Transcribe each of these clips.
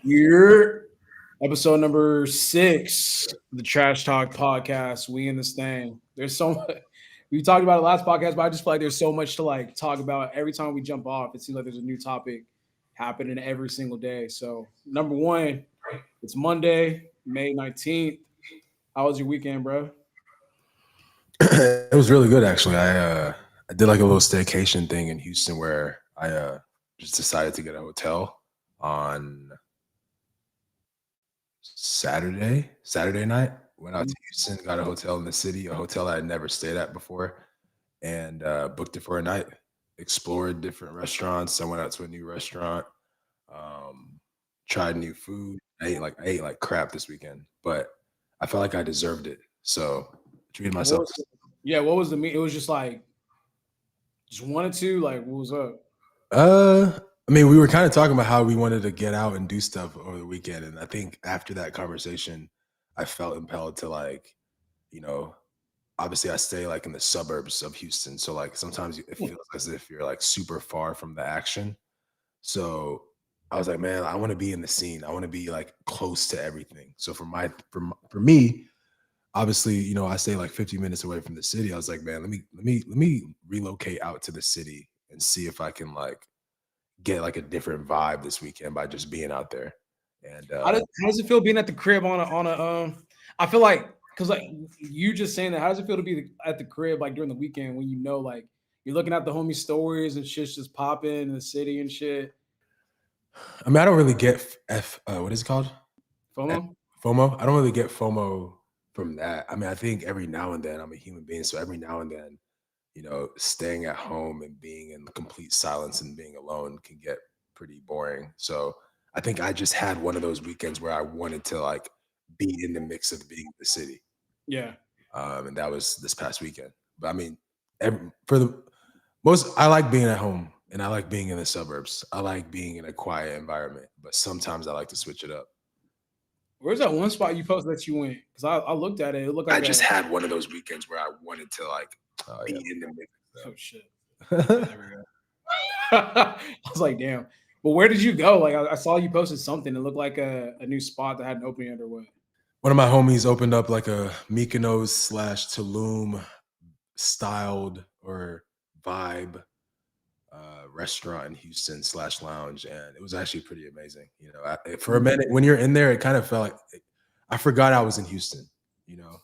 Year episode number 6, the Trash Talk podcast. We in this thing. There's so much. We talked about it last podcast, but I just feel like there's so much to like talk about. Every time we jump off, it seems like there's a new topic happening every single day. So number one, it's Monday, May 19th. How was your weekend, bro? It was really good actually. I did like a little staycation thing in Houston where I just decided to get a hotel on Saturday night. Went out to Houston, got a hotel in the city, a hotel I had never stayed at before, and booked it for a night. Explored different restaurants. I went out to a new restaurant. Um, Tried new food. I ate like crap this weekend, but I felt like I deserved it. So treated What myself. was yeah, what was the meet? It was just like just wanted to like what was up? Uh, I mean, we were kind of talking about how we wanted to get out and do stuff over the weekend, and I think after that conversation, I felt impelled to you know, obviously I stay like in the suburbs of Houston, so like sometimes it feels as if you're like super far from the action. So I was like, man, I want to be in the scene. I want to be like close to everything. So for me, obviously, I stay like 50 minutes away from the city. I was like, man, let me relocate out to the city and see if I can like get like a different vibe this weekend by just being out there. And How does it feel being at the crib on a? I feel like because like you just saying that. How does it feel to be at the crib like during the weekend when you know like you're looking at the homie stories and shit's just popping in the city and shit? I mean, I don't really get what is it called? F- FOMO. FOMO. I don't really get FOMO from that. I mean, I think every now and then I'm a human being, so every now and then, staying at home and being in complete silence and being alone can get pretty boring. So I think I just had one of those weekends where I wanted to like be in the mix of being in the city, Yeah. and that was this past weekend. But I mean, for the most, I like being at home and I like being in the suburbs. I like being in a quiet environment, but sometimes I like to switch it up. Where's that one spot you posted that you went? Because I looked at it. It looked I like just a had one of those weekends where I wanted to like oh be yeah. in the mix. Oh shit. Yeah, there we go. I was like, damn. But where did you go? Like I saw you posted something. It looked like a new spot that had an opening under what? One of my homies opened up like a Mykonos slash Tulum styled or vibe restaurant in Houston slash lounge, and it was actually pretty amazing. For a minute when you're in there, it kind of felt like I forgot I was in Houston. You know,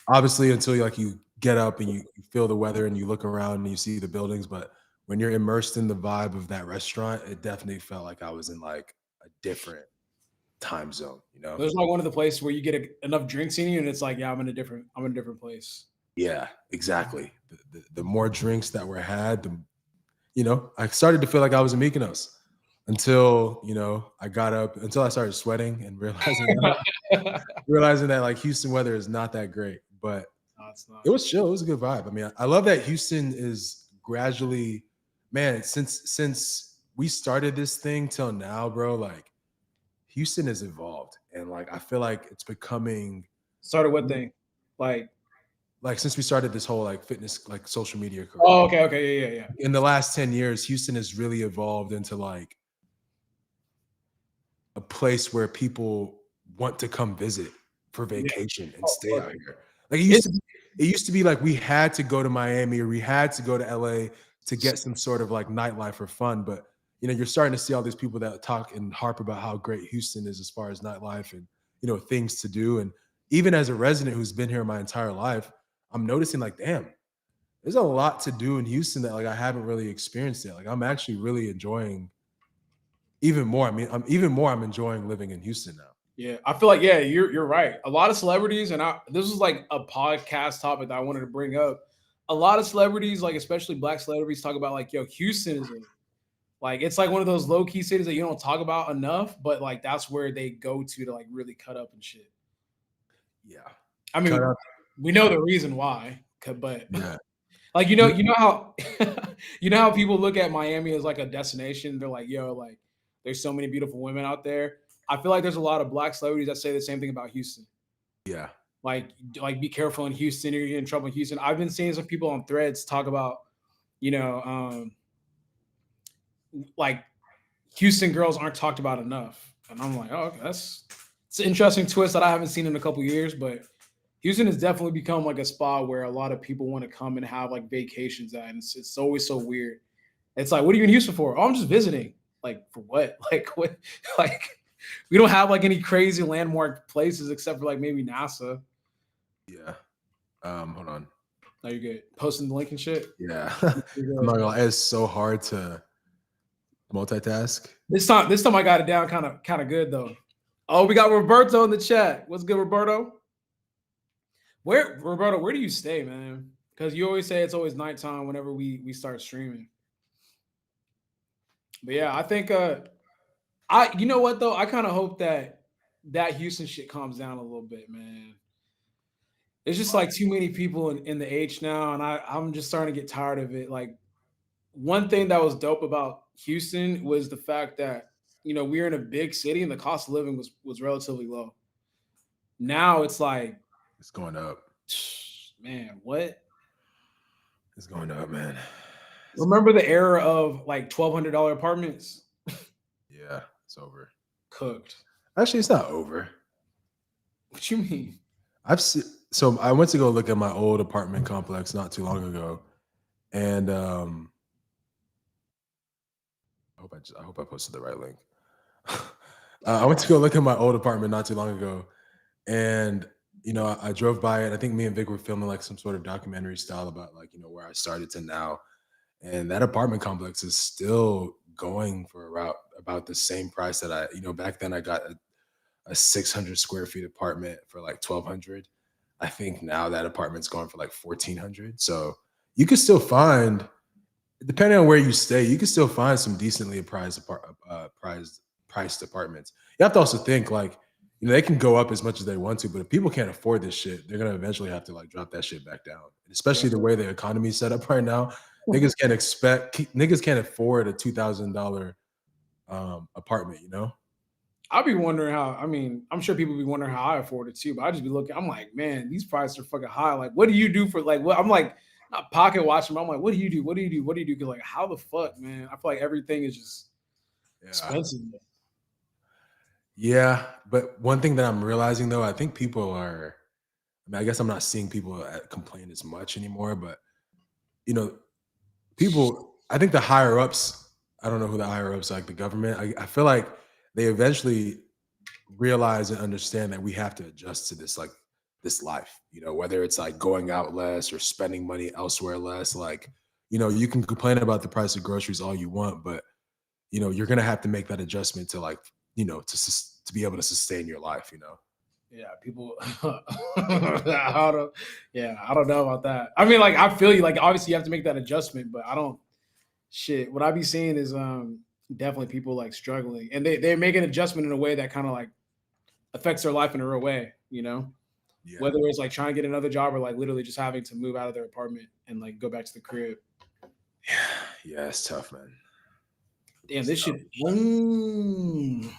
obviously until you get up and you feel the weather and you look around and you see the buildings, but when you're immersed in the vibe of that restaurant, it definitely felt like I was in like a different time zone. There's like one of the places where you get enough drinks in you, and it's like, yeah, I'm in a different place. Yeah, exactly. The more drinks that were had, I started to feel like I was in Mykonos until I got up, until I started sweating and realizing that like Houston weather is not that great, but No, it's not. it was chill. It was a good vibe. I mean, I love that Houston is gradually, man, since we started this thing till now, bro, like Houston has evolved. And like I feel like it's becoming Started what thing? Like, like since we started this whole like fitness, like social media career. oh, okay, yeah, yeah, yeah. In the last 10 years, Houston has really evolved into like a place where people want to come visit for Yeah. vacation and Oh, stay fuck. out here. Like It's it used to be like we had to go to Miami or we had to go to LA to get some sort of like nightlife or fun. But you're starting to see all these people that talk and harp about how great Houston is as far as nightlife and things to do. And even as a resident who's been here my entire life, I'm noticing like, damn, there's a lot to do in Houston that like I haven't really experienced yet. Like I'm actually really enjoying even more. I mean, I'm enjoying living in Houston now. yeah. I feel like you're right. A lot of celebrities, and this was like a podcast topic that I wanted to bring up. A lot of celebrities, like especially black celebrities, talk about like, yo, Houston is like it's like one of those low key cities that you don't talk about enough, but like that's where they go to like really cut up and shit. Yeah. I Cut mean, up. we know the reason why, but Yeah. like You you know how you know how people look at Miami as like a destination. They're like, yo, like there's so many beautiful women out there. I feel like there's a lot of black celebrities that say the same thing about Houston. yeah. Like be careful in Houston, you're in trouble in Houston. I've been seeing some people on threads talk about, you know, like Houston girls aren't talked about enough. And I'm like, oh, okay, it's an interesting twist that I haven't seen in a couple years. But Houston has definitely become like a spot where a lot of people want to come and have like vacations at, and it's always so weird. It's like, what are you in Houston for? Oh, I'm just visiting. Like for what? Like what? Like we don't have like any crazy landmark places except for like maybe NASA. Yeah. Hold on. No, you're good. Posting the link and shit. Yeah. I'm not gonna lie, it's so hard to multitask. This time I got it down kind of good though. Oh, we got Roberto in the chat. What's good, Roberto? Roberto, where do you stay, man? Because you always say it's always nighttime whenever we start streaming. But yeah, I think you know what though? I kind of hope that Houston shit calms down a little bit, man. It's just like too many people in the H now, and I'm just starting to get tired of it. Like one thing that was dope about Houston was the fact that we're in a big city and the cost of living was relatively low. Now it's like it's going up. Man, what? It's going up, man. Remember the era of like $1,200 apartments? Yeah, it's over. Cooked. Actually, it's not over. What you mean? So I went to go look at my old apartment complex not too long ago, and I hope I posted the right link. I went to go look at my old apartment not too long ago, and I drove by it. I think me and Vic were filming like some sort of documentary style about like where I started to now, and that apartment complex is still going for about the same price that I back then I got a 600 square feet apartment for like 1,200. I think now that apartment's going for like 1,400. So you can still find, depending on where you stay, you can still find some decently priced apartments. You have to also think like, they can go up as much as they want to, but if people can't afford this shit, they're gonna eventually have to like drop that shit back down. Especially the way the economy is set up right now, niggas can't afford a $2,000 apartment. I'll be wondering how. I mean, I'm sure people be wondering how I afford it too, but I just be looking. I'm like, man, these prices are fucking high. Like, what do you do for like what? I'm like, not pocket watching, but I'm like, what do you do? What do you do? What do you do? Because like, how the fuck, man? I feel like everything is just expensive. Yeah, but one thing that I'm realizing though, I think people are. I mean, I guess I'm not seeing people complain as much anymore, but people. I think the higher ups. I don't know who the higher ups like the government. I feel like they eventually realize and understand that we have to adjust to this life, whether it's like going out less or spending money elsewhere less. Like, you can complain about the price of groceries all you want, but you're gonna have to make that adjustment to like, to be able to sustain your life. Yeah, people. I don't know about that. I mean, like, I feel you. Like, obviously, you have to make that adjustment, but I don't. Shit, what I be seeing is definitely people like struggling, and they make an adjustment in a way that kind of like affects their life in a real way. Yeah. Whether it's like trying to get another job or like literally just having to move out of their apartment and like go back to the crib. Yeah, it's tough, man. Damn, this shit.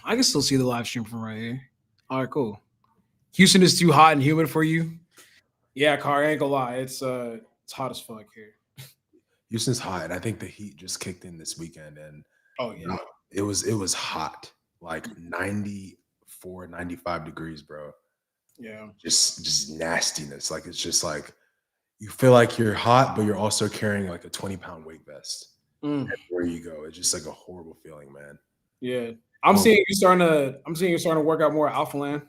I can still see the live stream from right here. All right, cool. Houston is too hot and humid for you. Yeah, Car, I ain't gonna lie. It's hot as fuck here. Houston's hot, and I think the heat just kicked in this weekend, and it was hot, like 94, 95 degrees, bro. Yeah, just nastiness. Like it's just like you feel like you're hot, but you're also carrying like a 20-pound weight vest. Where you go, it's just like a horrible feeling, man. Yeah, I'm seeing you starting to work out more at Alpha Land.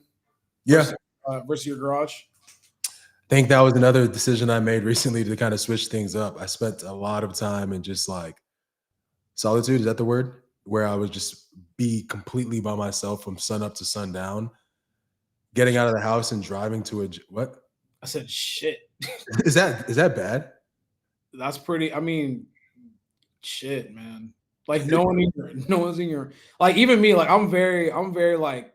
Yeah, versus your garage. I think that was another decision I made recently to kind of switch things up. I spent a lot of time in just like solitude. Is that the word? Where I would just be completely by myself from sun up to sundown, getting out of the house and driving to what? I said shit. Is that bad? That's pretty. I mean, shit, man. Like no one's in your like even me. Like I'm very like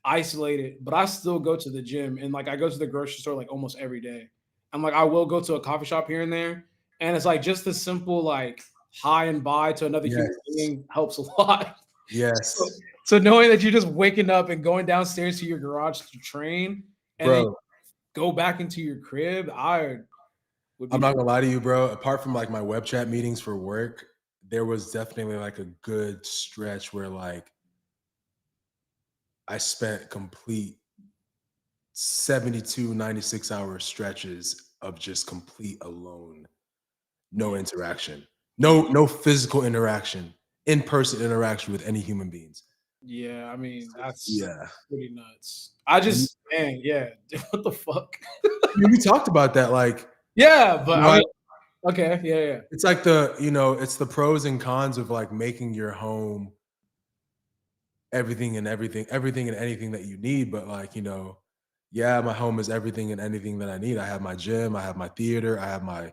isolated, but I still go to the gym and like I go to the grocery store like almost every day. And like I will go to a coffee shop here and there. And it's like just the simple like hi and bye to another human being helps a lot. Yes. So knowing that you're just waking up and going downstairs to your garage to train and then go back into your crib, I'm not gonna lie to you, bro. Apart from like my web chat meetings for work, there was definitely like a good stretch where like I spent complete 72, 96-hour stretches of just complete alone, no interaction, no physical interaction, in-person interaction with any human beings. Yeah, I mean, that's Yeah. pretty nuts. I And just, man, yeah, what the fuck? we talked about that, like, Yeah, but you I know, mean, okay, yeah, yeah, it's like the, it's the pros and cons of like making your home everything and anything that you need. But like, yeah, my home is everything and anything that I need. I have my gym, I have my theater, I have my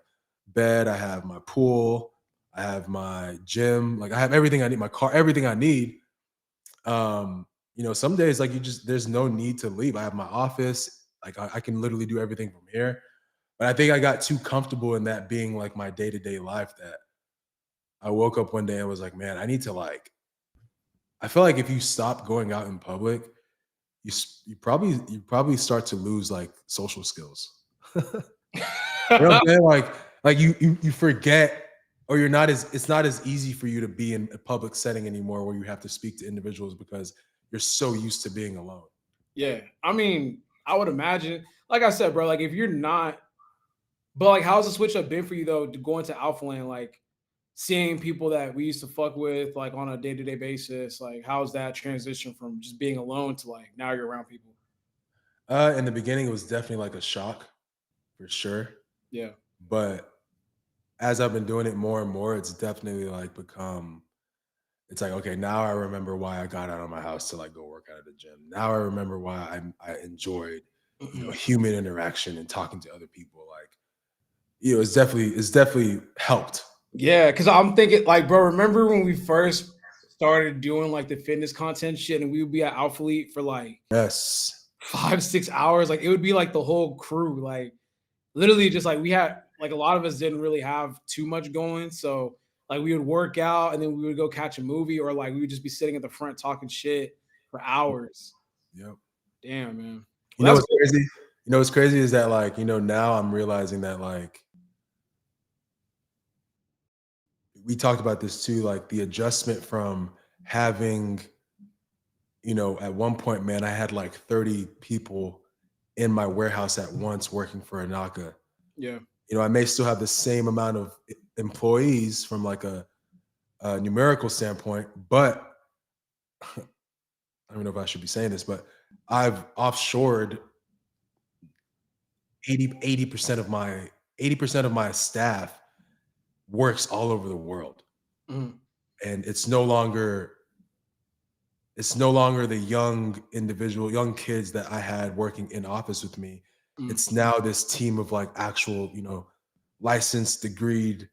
bed, I have my pool, I have my gym, like I have everything I need, my car, everything I need. Some days like there's no need to leave. I have my office, like I can literally do everything from here. But I think I got too comfortable in that being like my day-to-day life that I woke up one day and was like, man, I feel like if you stop going out in public, you probably start to lose like social skills. You know what I'm saying? Like you forget, or it's not as easy for you to be in a public setting anymore where you have to speak to individuals because you're so used to being alone. yeah. I mean, I would imagine, like I said, bro, like if you're not, but like, how's the switch up been for you though, to go into Alpha Land, like seeing people that we used to fuck with, like on a day to day basis? Like, how's that transition from just being alone to like now you're around people? In the beginning, it was definitely like a shock for sure. Yeah, But as I've been doing it more and more, it's definitely like become it's like, okay, now I remember why I got out of my house to like go work out at the gym. Now I remember why I enjoyed, human interaction and talking to other people. Like, it's definitely helped. yeah. Because I'm thinking, like, bro, remember when we first started doing like the fitness content shit, and we would be at Alpha Elite for like Yes. 5 6 hours? Like, it would be like the whole crew, like literally just like we had like a lot of us didn't really have too much going. So like we would work out and then we would go catch a movie, or like we would just be sitting at the front talking shit for hours. Yep. Damn, man. You Well, know that's what's good. crazy? What's crazy is that like, now I'm realizing that like we talked about this too, like the adjustment from having, at one point, man, I had like 30 people in my warehouse at once working for Anaka. Yeah. I may still have the same amount of employees from like a numerical standpoint, but I don't know if I should be saying this, but I've offshored 80% of my 80% of my staff works all over the world. Mhm. And it's no longer the young kids that I had working in office with me. Mhm. It's now this team of like actual, licensed, degreed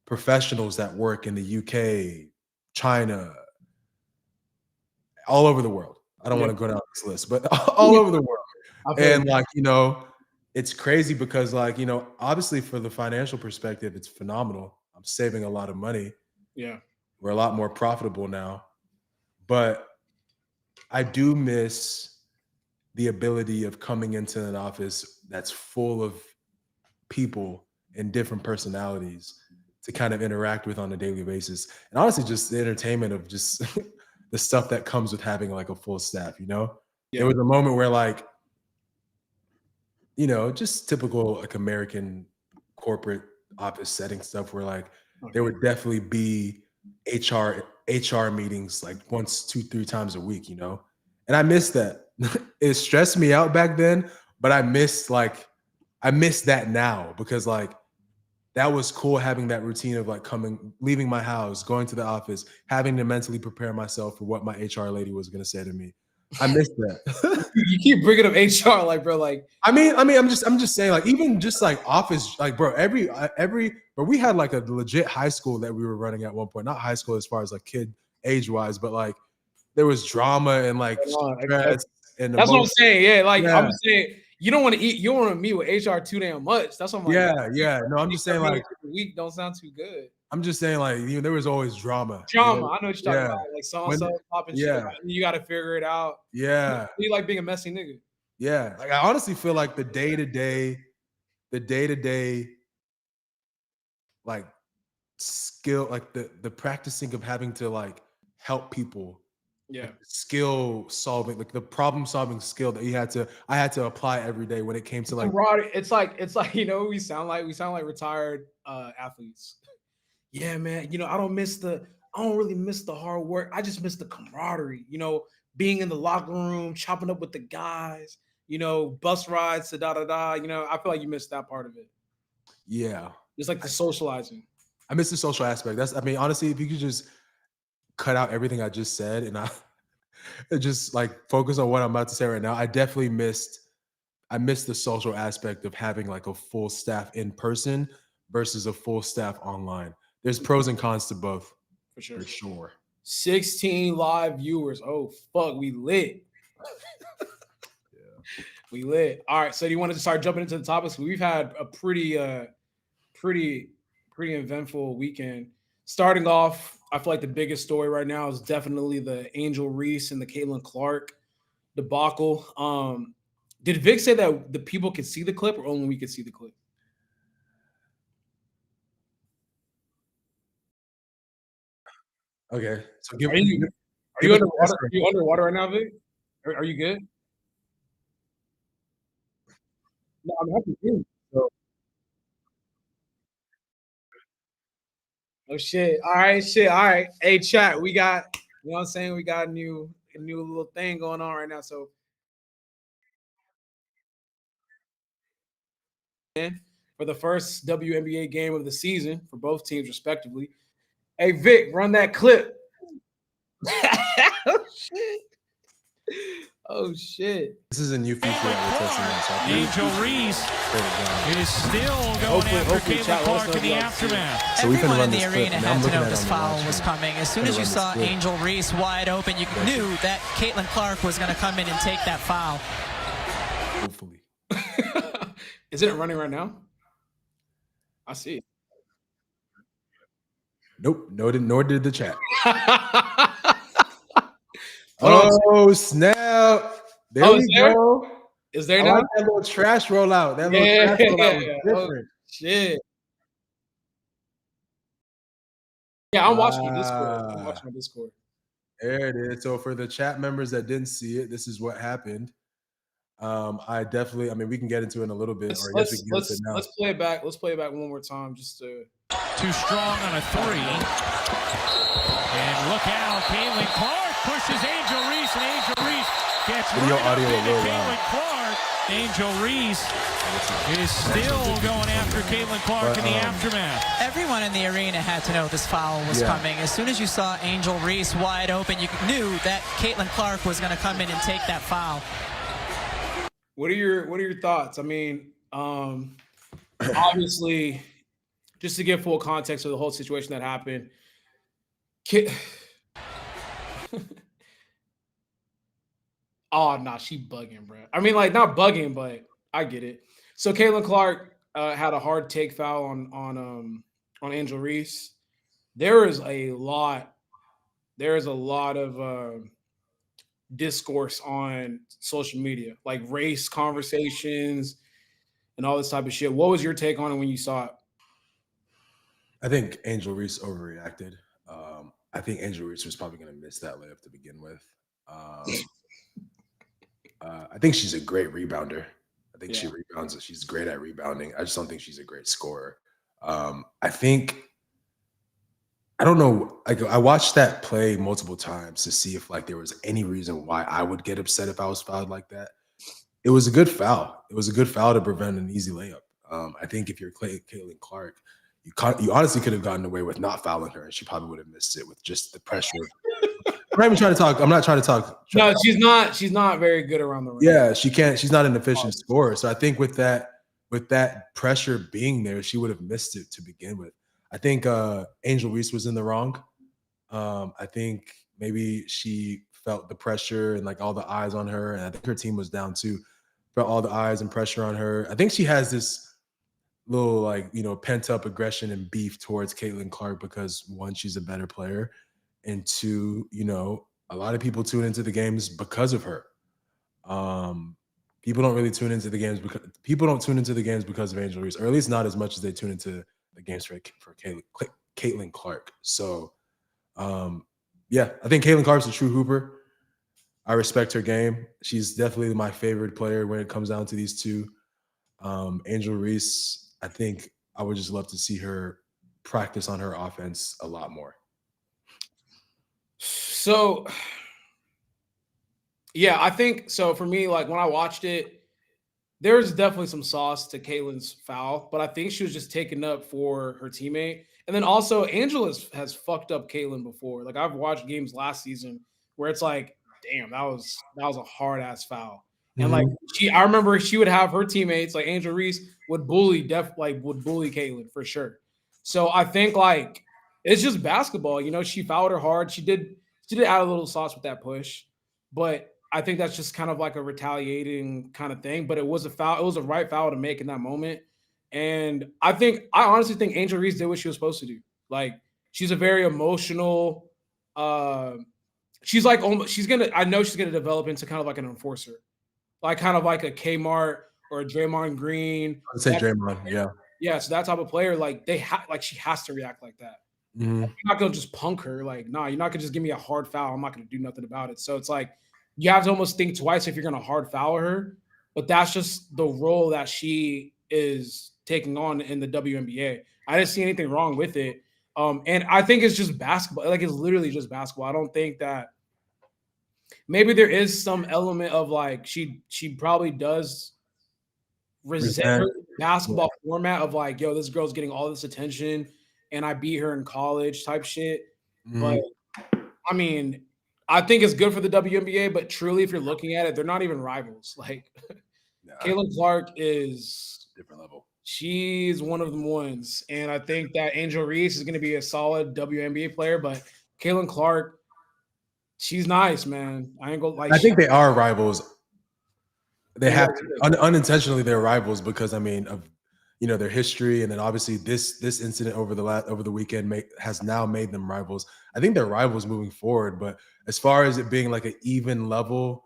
professionals that work in the UK, China, all over the world. I don't Yeah. want to go down this list, but all over the world. I feel And like, it's crazy because like, obviously for the financial perspective, it's phenomenal. I'm saving a lot of money. yeah. We're a lot more profitable now. But I do miss the ability of coming into an office that's full of people and different personalities to kind of interact with on a daily basis. And honestly, just the entertainment of just the stuff that comes with having like a full staff. There Yeah. was a moment where like, just typical like American corporate office setting stuff where like there Okay. would definitely be HR meetings like once, 2, 3 times a week. And I missed that. It stressed me out back then, but I miss that now because like that was cool having that routine of like leaving my house, going to the office, having to mentally prepare myself for what my HR lady was going to say to me. I missed that. You keep bringing up HR, like, bro, like, I'm just saying, like, even just like office, like, bro, but we had like a legit high school that we were running at one point. Not high school as far as like kid age wise, but like there was drama and like stress and that's what I'm emotion. saying. Yeah, like Yeah, I'm saying, you don't want to eat, you don't want to meet with HR too damn much. That's what I'm like, yeah, yeah. No, I'm just saying, meeting like, every week don't sound too good. there was always drama. Drama. I know what you're talking Yeah, about. Like so and when, so popping shit. yeah, Like, you got to figure it out. yeah, You like being a messy nigga. yeah. Like, I honestly feel like the day to day, like skill, like the practicing of having to like help people Yeah. skill solving, like the problem solving skill that I had to apply every day when it came to like, Camaraderie. It's like, we sound like retired athletes. Yeah, man. I don't really miss the hard work. I just miss the camaraderie, being in the locker room, chopping up with the guys, bus rides to da da da. I feel like you missed that part of it. yeah, Just like the socializing. I miss the social aspect. I mean, honestly, if you could just cut out everything I just said and I just like focus on what I'm about to say right now, I missed the social aspect of having like a full staff in person versus a full staff online. There's pros and cons to both, For sure. for sure. 16 live viewers. Oh fuck, we lit. Yeah. We lit. All right. So do you want to start jumping into the topics? We've had a pretty eventful weekend. Starting off, I feel like the biggest story right now is definitely the Angel Reese and the Caitlin Clark debacle. Did Vic say that the people could see the clip, or only we could see the clip? Okay. So Are you underwater? Are you underwater right now, Vic? Are you good? No, I'm happy to hear you. So, oh shit! All right, shit. All right. Hey, chat. We got. You know what I'm saying? We got a new little thing going on right now. So, for the first WNBA game of the season for both teams, respectively. Hey, Vic, run that clip. Oh shit! Oh shit! This is a new feature that we're testing Angel Reese is still going after Caitlin Clark in the aftermath. So everyone in the arena had to know this foul was coming. As soon as you saw Angel Reese wide open, you knew that Caitlin Clark was going to come in and take that foul. Hopefully. Isn't it running right now? I see it. Nope. Nor did the chat. Oh, snap. There we go. Is there now? Like that little trash rollout. That little trash rollout was different. Oh, shit. Yeah, I'm watching your Discord. I'm watching my Discord. There it is. So for the chat members that didn't see it, this is what happened. I mean, we can get into it in a little bit. Let's play it back. Let's play it back one more time just to. Too strong on a three. And look out, Caitlin Clark pushes Angel Reese, and Angel Reese gets video right audio up into a little Caitlin loud. Clark. Angel Reese is still going after Caitlin Clark in the aftermath. Everyone in the arena had to know this foul was coming. As soon as you saw Angel Reese wide open, you knew that Caitlin Clark was going to come in and take that foul. What are your thoughts? I mean, obviously, just to give full context of the whole situation that happened, oh, nah, she bugging, bro. I mean, like, not bugging, but I get it. So Caitlin Clark had a hard take foul on Angel Reese. There is a lot of discourse on social media, like race conversations and all this type of shit. What was your take on it when you saw it? I think Angel Reese overreacted. I think Angel Reese was probably going to miss that layup to begin with. I think she's a great rebounder. I think she rebounds. She's great at rebounding. I just don't think she's a great scorer. I don't know. Like, I watched that play multiple times to see if like there was any reason why I would get upset if I was fouled like that. It was a good foul. It was a good foul to prevent an easy layup. I think if you're Caitlin Clark, you honestly could have gotten away with not fouling her, and she probably would have missed it with just the pressure. I'm not even trying to talk. I'm not trying to talk. No, she's not. She's not very good around the rim. Yeah, she can't. She's not an efficient scorer. So I think with that pressure being there, she would have missed it to begin with. I think Angel Reese was in the wrong. I think maybe she felt the pressure and like all the eyes on her, and I think her team was down too. Felt all the eyes and pressure on her. I think she has this little like pent up aggression and beef towards Caitlin Clark because one, she's a better player, and two, a lot of people tune into the games because of her. People don't really tune into the games because of Angel Reese, or at least not as much as they tune into the games for Caitlin Clark. So, I think Caitlin Clark's a true hooper. I respect her game. She's definitely my favorite player when it comes down to these two. Angel Reese, I think I would just love to see her practice on her offense a lot more. So, yeah, I think so. For me, like when I watched it, there's definitely some sauce to Caitlin's foul, but I think she was just taken up for her teammate. And then also, Angela has fucked up Caitlin before. Like I've watched games last season where it's like, damn, that was a hard ass foul. And like I remember she would have her teammates like Angel Reese would bully Caitlin for sure. So I think like it's just basketball. You know, she fouled her hard. She did add a little sauce with that push, but I think that's just kind of like a retaliating kind of thing. But it was a foul. It was a right foul to make in that moment. And I honestly think Angel Reese did what she was supposed to do. Like she's a very emotional. She's like almost. I know she's gonna develop into kind of like an enforcer, like kind of like a Kmart or a Draymond Green. I'd say Draymond, yeah. Yeah, so that type of player, like she has to react like that. Mm-hmm. You're not gonna just punk her. Like, nah, you're not gonna just give me a hard foul. I'm not gonna do nothing about it. So it's like you have to almost think twice if you're gonna hard foul her. But that's just the role that she is taking on in the WNBA. I didn't see anything wrong with it. And I think it's just basketball. Like it's literally just basketball. I don't think that maybe there is some element of like she probably does resent the basketball format of like, yo, this girl's getting all this attention and I beat her in college type shit. But I mean, I think it's good for the WNBA, but truly, if you're looking at it, they're not even rivals. Like Caitlin Clark is different level. She's one of the ones. And I think that Angel Reese is going to be a solid WNBA player, but Caitlin Clark, she's nice, man. I ain't gonna like. I think they are rivals. They have to, unintentionally they're rivals because I mean of their history, and then obviously this incident over the weekend has now made them rivals. I think they're rivals moving forward, but as far as it being like an even level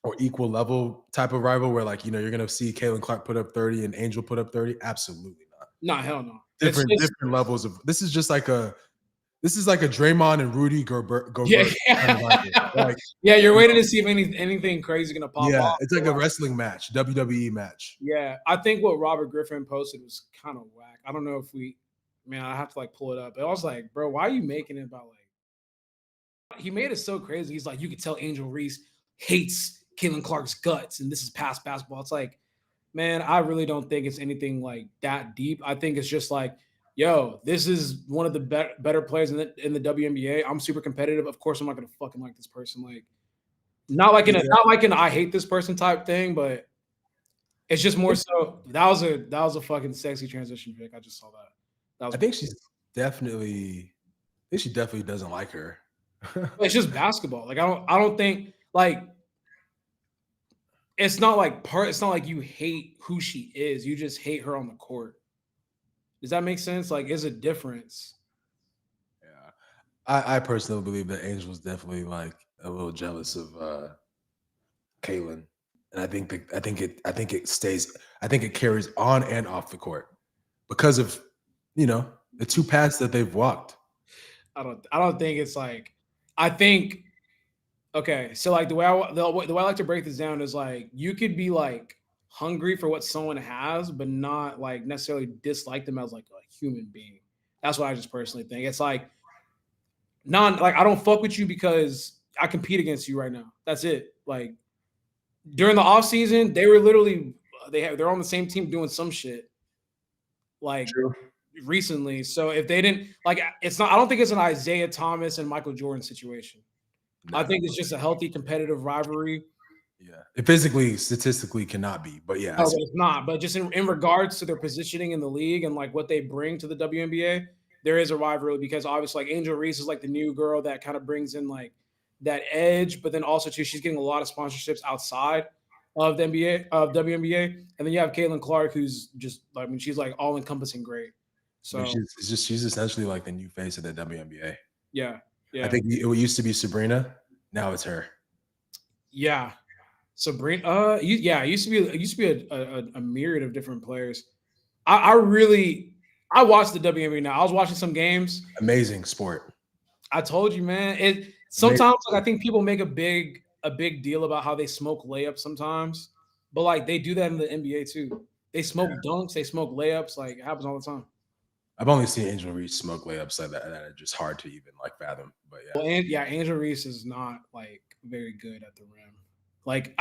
or equal level type of rival, where like you're gonna see Caitlin Clark put up 30 and Angel put up 30, absolutely not. Nah, hell no. Different levels of this is just like a. This is like a Draymond and Rudy Gobert. Yeah, like, yeah. You're waiting to see if anything crazy gonna pop off. Yeah, it's like a wrestling match, WWE match. Yeah, I think what Robert Griffin posted was kind of whack. I don't know if I have to like pull it up. But I was like, bro, why are you making it about like? He made it so crazy. He's like, you could tell Angel Reese hates Caitlin Clark's guts, and this is past basketball. It's like, man, I really don't think it's anything like that deep. I think it's just like, yo, this is one of the better players in the WNBA. I'm super competitive. Of course, I'm not gonna fucking like this person. Like, not like an I hate this person type thing, but it's just more so. That was a fucking sexy transition, Vic. I just saw that. I think she definitely doesn't like her. It's just basketball. Like I don't think like it's not like you hate who she is. You just hate her on the court. Does that make sense? Like, is a difference? Yeah, I personally believe that Angel's definitely like a little jealous of Caitlin, and I think it carries on and off the court because of the two paths that they've walked. I don't think it's like. I think okay, so like the way I like to break this down is like you could be like hungry for what someone has, but not like necessarily dislike them as like a human being. That's what I just personally think. It's like I don't fuck with you because I compete against you right now. That's it. Like during the off season, they were literally they're on the same team doing some shit like recently. So if they didn't like, it's not. I don't think it's an Isaiah Thomas and Michael Jordan situation. No. I think it's just a healthy competitive rivalry. Yeah, it physically, statistically cannot be, but yeah, no, it's not. But just in regards to their positioning in the league and like what they bring to the WNBA, there is a rivalry because obviously like Angel Reese is like the new girl that kind of brings in like that edge, but then also too she's getting a lot of sponsorships outside of the WNBA, and then you have Caitlin Clark who's just she's like all encompassing great. So she's essentially like the new face of the WNBA. Yeah. I think it used to be Sabrina, now it's her. Yeah. Sabrina, it used to be a myriad of different players. I watched the WNBA now. I was watching some games. Amazing sport. I told you, man. It sometimes like, I think people make a big a big deal about how they smoke layups sometimes, but like they do that in the NBA too. They smoke dunks, they smoke layups, like it happens all the time. I've only seen Angel Reese smoke layups like that are just hard to even like fathom. But yeah, Well, and yeah, Angel Reese is not like very good at the rim. Like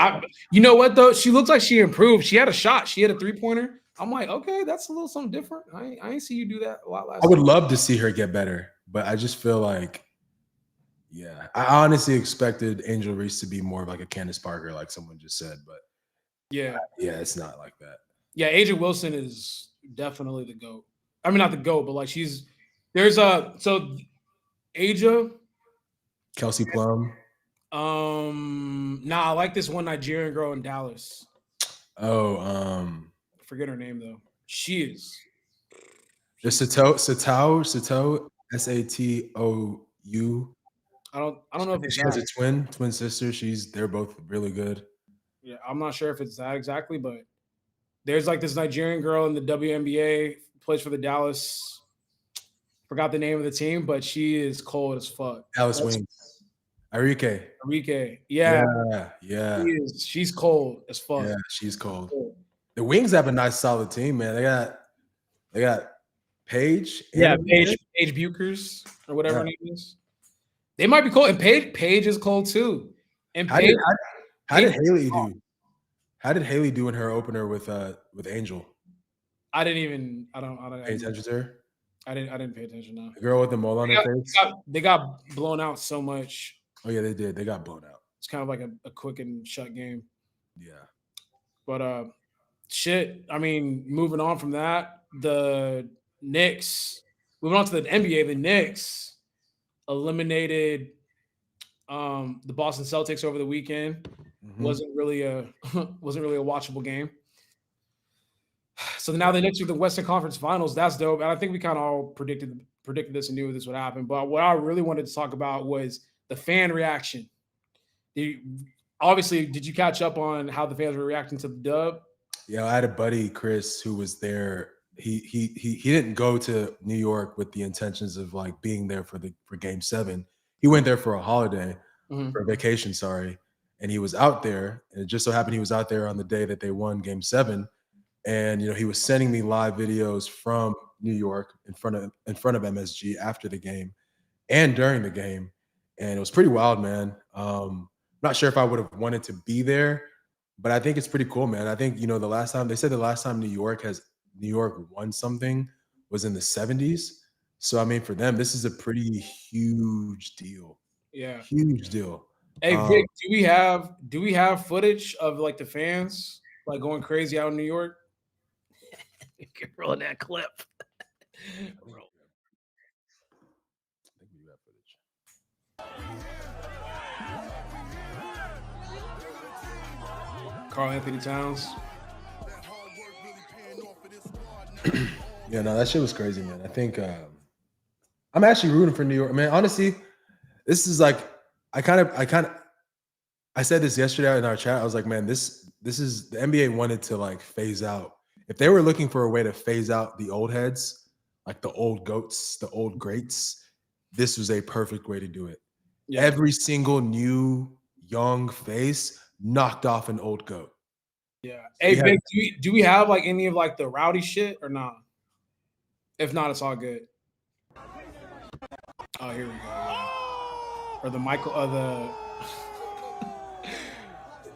you know what though? She looks like she improved. She had a shot. She had a 3-pointer. I'm like, okay, that's a little something different. I ain't see you do that a lot last. I would love to see her get better, but I just feel like, yeah, I honestly expected Angel Reese to be more of like a Candace Parker, like someone just said, but yeah, it's not like that. Yeah, Asia Wilson is definitely the GOAT. I mean, not the GOAT, but like so Asia. Kelsey Plum. I like this one Nigerian girl in Dallas. Oh, forget her name though. She is. There's Satou, Satou, Satou. I don't know if it's she has a twin sister. They're both really good. Yeah, I'm not sure if it's that exactly, but there's like this Nigerian girl in the WNBA, plays for the Dallas. Forgot the name of the team, but she is cold as fuck. Dallas Wings. Arike. Yeah. She's cold as fuck. Yeah, she's cold. The Wings have a nice solid team, man. They got Paige. Yeah, Paige Buchers or whatever her name is. They might be cold. And Paige is cold too. And how did Haley do? How did Haley do in her opener with Angel? I don't pay attention to her. I didn't pay attention. No. The girl with the mole on her face. They got blown out so much. Oh yeah, they did. They got blown out. It's kind of like a quick and shut game. Yeah. But shit. I mean, moving on from that, the Knicks. Moving on to the NBA, the Knicks eliminated the Boston Celtics over the weekend. Mm-hmm. Wasn't really a watchable game. So now the Knicks are the Western Conference Finals. That's dope. And I think we kind of all predicted this and knew this would happen. But what I really wanted to talk about was the fan reaction. Did you catch up on how the fans were reacting to the dub? Yeah, I had a buddy, Chris, who was there. He didn't go to New York with the intentions of like being there for Game 7. He went there for a holiday, for a vacation, sorry. And he was out there, and it just so happened he was out there on the day that they won Game 7. And he was sending me live videos from New York in front of MSG after the game and during the game, and it was pretty wild, man. Not sure if I would have wanted to be there, but I think it's pretty cool, man. I think the last time New York won something was in the 70s. So I mean, for them, this is a pretty huge deal. Yeah, huge deal. Hey Vic, do we have footage of like the fans like going crazy out in New York? Keep rolling that clip. Karl Anthony Towns. Yeah, no, that shit was crazy, man. I think I'm actually rooting for New York, man. Honestly, this is like I said this yesterday in our chat. I was like, man, this is the NBA wanted to like phase out. If they were looking for a way to phase out the old heads, like the old goats, the old greats, this was a perfect way to do it. Yeah. Every single new young face knocked off an old goat. Yeah. Hey, Vic, do we have like any of like the rowdy shit or not? If not, it's all good. Oh, here we go. Or the Michael,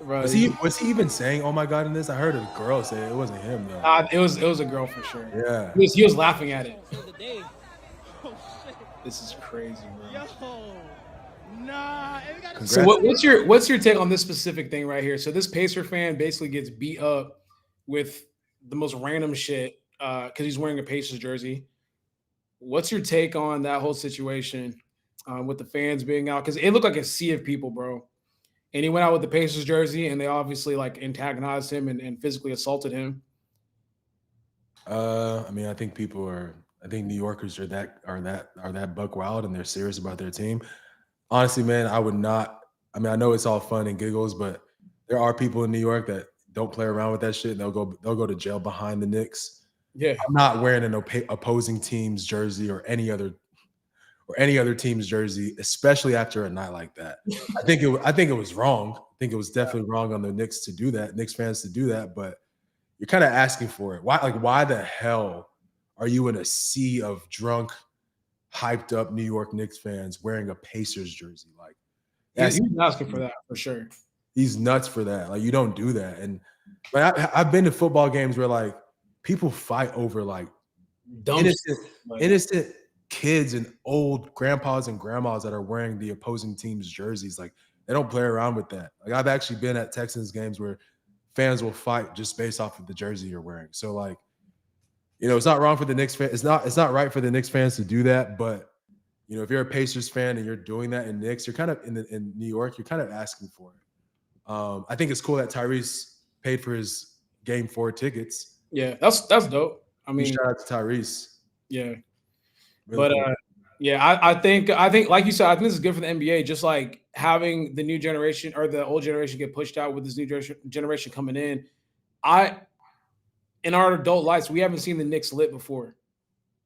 Bro, was he even saying "Oh my God" in this? I heard a girl say it wasn't him though. It was a girl for sure. Yeah, he was laughing at it. This is crazy, bro. So what's your take on this specific thing right here? So this Pacer fan basically gets beat up with the most random shit because he's wearing a Pacers jersey. What's your take on that whole situation with the fans being out? Because it looked like a sea of people, bro. And he went out with the Pacers jersey, and they obviously like antagonized him and physically assaulted him. I mean, I think New Yorkers are that buck wild, and they're serious about their team. Honestly, man, I would not. I mean, I know it's all fun and giggles, but there are people in New York that don't play around with that shit. And they'll go to jail behind the Knicks. Yeah, I'm not wearing an opposing team's jersey or any other or any other team's jersey, especially after a night like that. I think it was wrong. I think it was definitely wrong on the Knicks to do that, Knicks fans to do that, but you're kind of asking for it. Why the hell are you in a sea of drunk, hyped up New York Knicks fans wearing a Pacers jersey? Like, he's asking for that for sure. He's nuts for that. Like, you don't do that. And I've been to football games where like people fight over like innocent kids and old grandpas and grandmas that are wearing the opposing team's jerseys. Like, they don't play around with that. Like, I've actually been at Texans games where fans will fight just based off of the jersey you're wearing. So like, it's not wrong for the Knicks fans. It's not right for the Knicks fans to do that. But if you're a Pacers fan and you're doing that in Knicks, you're kind of in New York, you're kind of asking for it. I think it's cool that Tyrese paid for his Game 4 tickets. Yeah, that's dope. I mean, shout out to Tyrese. Yeah, really but cool. yeah, I think like you said, I think this is good for the NBA. Just like having the new generation or the old generation get pushed out with this new generation coming in. In our adult lives, we haven't seen the Knicks lit before.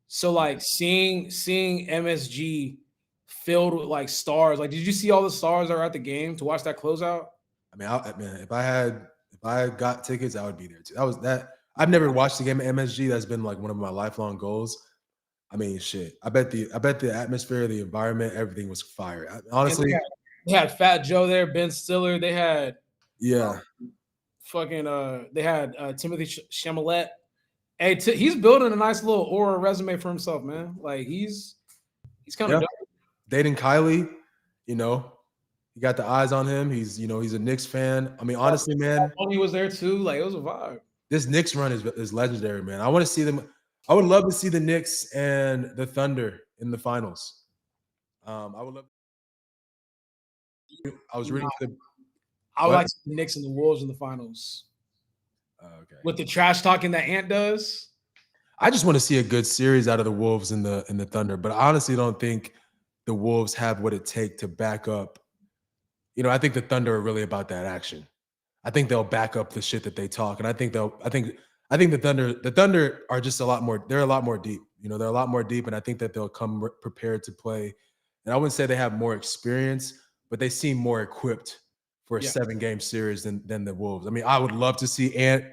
So like seeing MSG filled with like stars. Like, did you see all the stars that were at the game to watch that closeout? I mean, if I got tickets, I would be there too. I've never watched the game at MSG. That's been like one of my lifelong goals. I mean, shit. I bet the atmosphere, the environment, everything was fire. Honestly, they had Fat Joe there, Ben Stiller. They had they had Timothy Chalamet. Hey, he's building a nice little aura resume for himself, man. Like, he's kind of dope. Dating Kylie, you got the eyes on him. He's a Knicks fan. I mean, honestly, man, he was there too. Like, it was a vibe. This Knicks run is legendary, man. I want to see them. I would love to see the Knicks and the Thunder in the finals. I would love. I was rooting for the. I would like to see the Knicks and the Wolves in the finals. Okay. With the trash talking that Ant does. I just want to see a good series out of the Wolves and the Thunder, but I honestly don't think the Wolves have what it takes to back up. I think the Thunder are really about that action. I think they'll back up the shit that they talk, and I think the Thunder are just a lot more. They're a lot more deep. They're a lot more deep, and I think that they'll come prepared to play. And I wouldn't say they have more experience, but they seem more equipped for a 7-game series than the Wolves. I mean, I would love to see Ant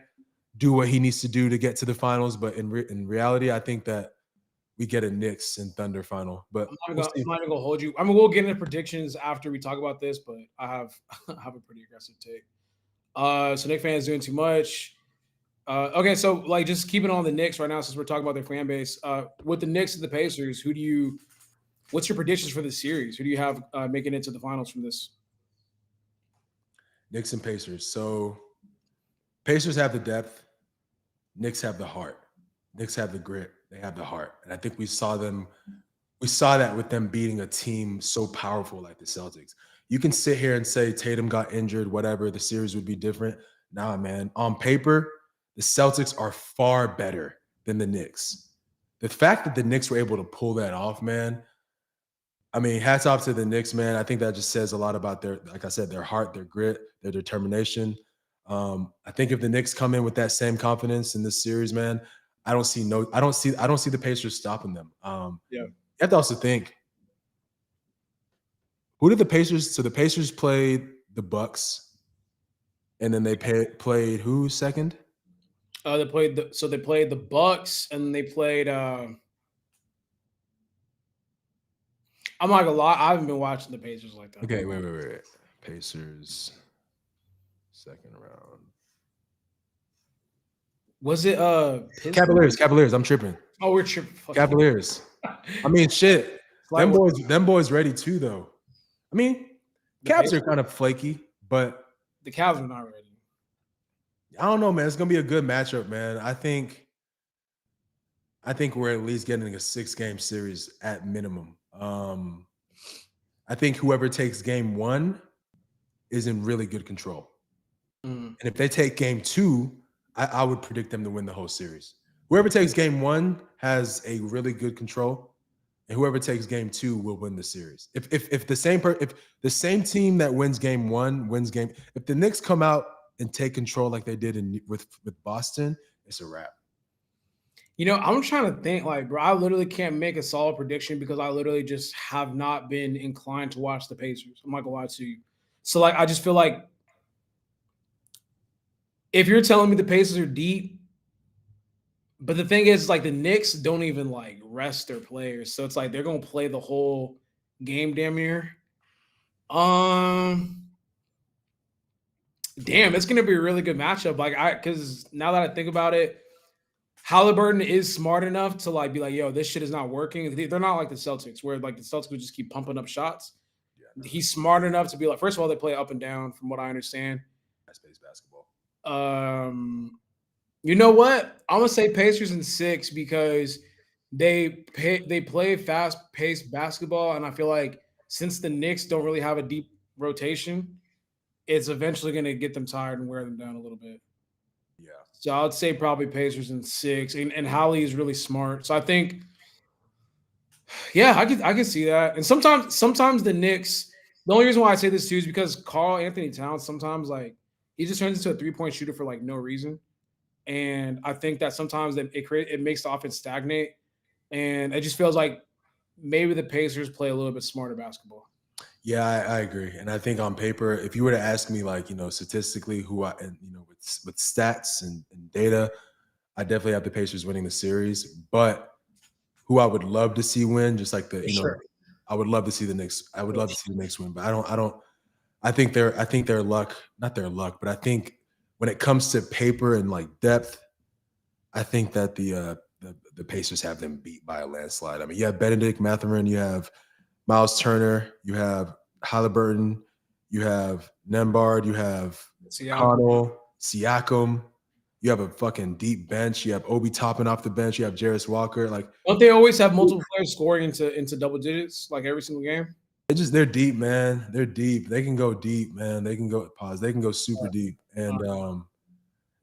do what he needs to do to get to the finals, but in reality, I think that we get a Knicks and Thunder final. But I'm not even gonna hold you. I mean, we'll get into predictions after we talk about this, but I have a pretty aggressive take. So Knicks fans doing too much. Okay, so like just keeping on the Knicks right now, since we're talking about their fan base. With the Knicks and the Pacers, what's your predictions for this series? Who do you have making it to the finals from this? Knicks and Pacers. So Pacers have the depth. Knicks have the heart. Knicks have the grit. They have the heart. And I think we saw that with them beating a team so powerful like the Celtics. You can sit here and say Tatum got injured, whatever, the series would be different. Nah, man. On paper, the Celtics are far better than the Knicks. The fact that the Knicks were able to pull that off, man, I mean, hats off to the Knicks, man. I think that just says a lot about like I said, their heart, their grit, their determination. I think if the Knicks come in with that same confidence in this series, man, I don't see the Pacers stopping them. You have to also think, who did the Pacers? So the Pacers played the Bucks, and then they played who second? They played the Bucks, and they played. I'm not gonna lie, I haven't been watching the Pacers like that. Okay, wait. Pacers second round. Was it Cavaliers? I'm tripping. Oh, we're tripping. Cavaliers. I mean, shit. Them boys ready too, though. I mean, Cavs are kind of flaky, but the Cavs are not ready. I don't know, man. It's gonna be a good matchup, man. I think we're at least getting a 6-game series at minimum. I think whoever takes game 1 is in really good control. And if they take game 2, I would predict them to win the whole series. Whoever takes game 1 has a really good control, and whoever takes game 2 will win the series. If the same team that wins game 1 wins game, if the Knicks come out and take control like they did with Boston, it's a wrap. I'm trying to think, like, bro, I literally can't make a solid prediction because I literally just have not been inclined to watch the Pacers. I'm not gonna lie to you. So, like, I just feel like if you're telling me the Pacers are deep, but the thing is, like, the Knicks don't even like rest their players, so it's like they're gonna play the whole game damn near. Um, Damn, it's gonna be a really good matchup. Like, because now that I think about it, Halliburton is smart enough to like be like, yo, this shit is not working. They're not like the Celtics, where like the Celtics would just keep pumping up shots. Yeah, He's smart enough to be like, first of all, they play up and down, from what I understand. space basketball. You know what? I'm gonna say Pacers in 6 because they play fast paced basketball, and I feel like since the Knicks don't really have a deep rotation, it's eventually gonna get them tired and wear them down a little bit. Yeah. So I'd say probably Pacers in 6, and Holly is really smart. So I think, yeah, I could see that. And sometimes the Knicks. The only reason why I say this too is because Carl Anthony Towns sometimes like he just turns into a 3-point shooter for like no reason. And I think that sometimes that it makes the offense stagnate, and it just feels like maybe the Pacers play a little bit smarter basketball. Yeah, I agree, and I think on paper, if you were to ask me, like statistically, who I and with stats and data, I definitely have the Pacers winning the series. But who I would love to see win, just like Sure. I would love to see the Knicks. I would love to see the Knicks win, but I don't. I think their luck, not their luck, but I think when it comes to paper and like depth, I think that the Pacers have them beat by a landslide. I mean, you have Benedict Mathurin, you have Miles Turner, you have Halliburton, you have Nembhard, you have Connell, Siakam, you have a fucking deep bench, you have Obi Toppin off the bench, you have Jarris Walker. Like, don't they always have multiple players scoring into double digits like every single game? they're deep, man. They're deep. They can go deep, man. They can go They can go super deep. And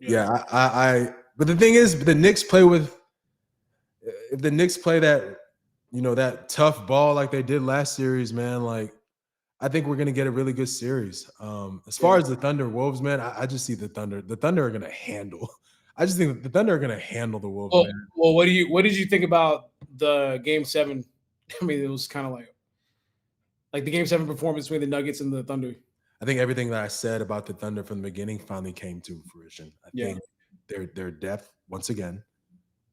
yeah, I but the thing is, the Knicks play with if the Knicks play that that tough ball like they did last series, man, like I think we're gonna get a really good series. As far as the Thunder Wolves, man, I just see the Thunder. The Thunder are gonna handle. I just think the Thunder are gonna handle the Wolves, man. Well, what did you think about the Game 7? I mean, it was kind of like the Game 7 performance between the Nuggets and the Thunder. I think everything that I said about the Thunder from the beginning finally came to fruition. I think their depth, once again,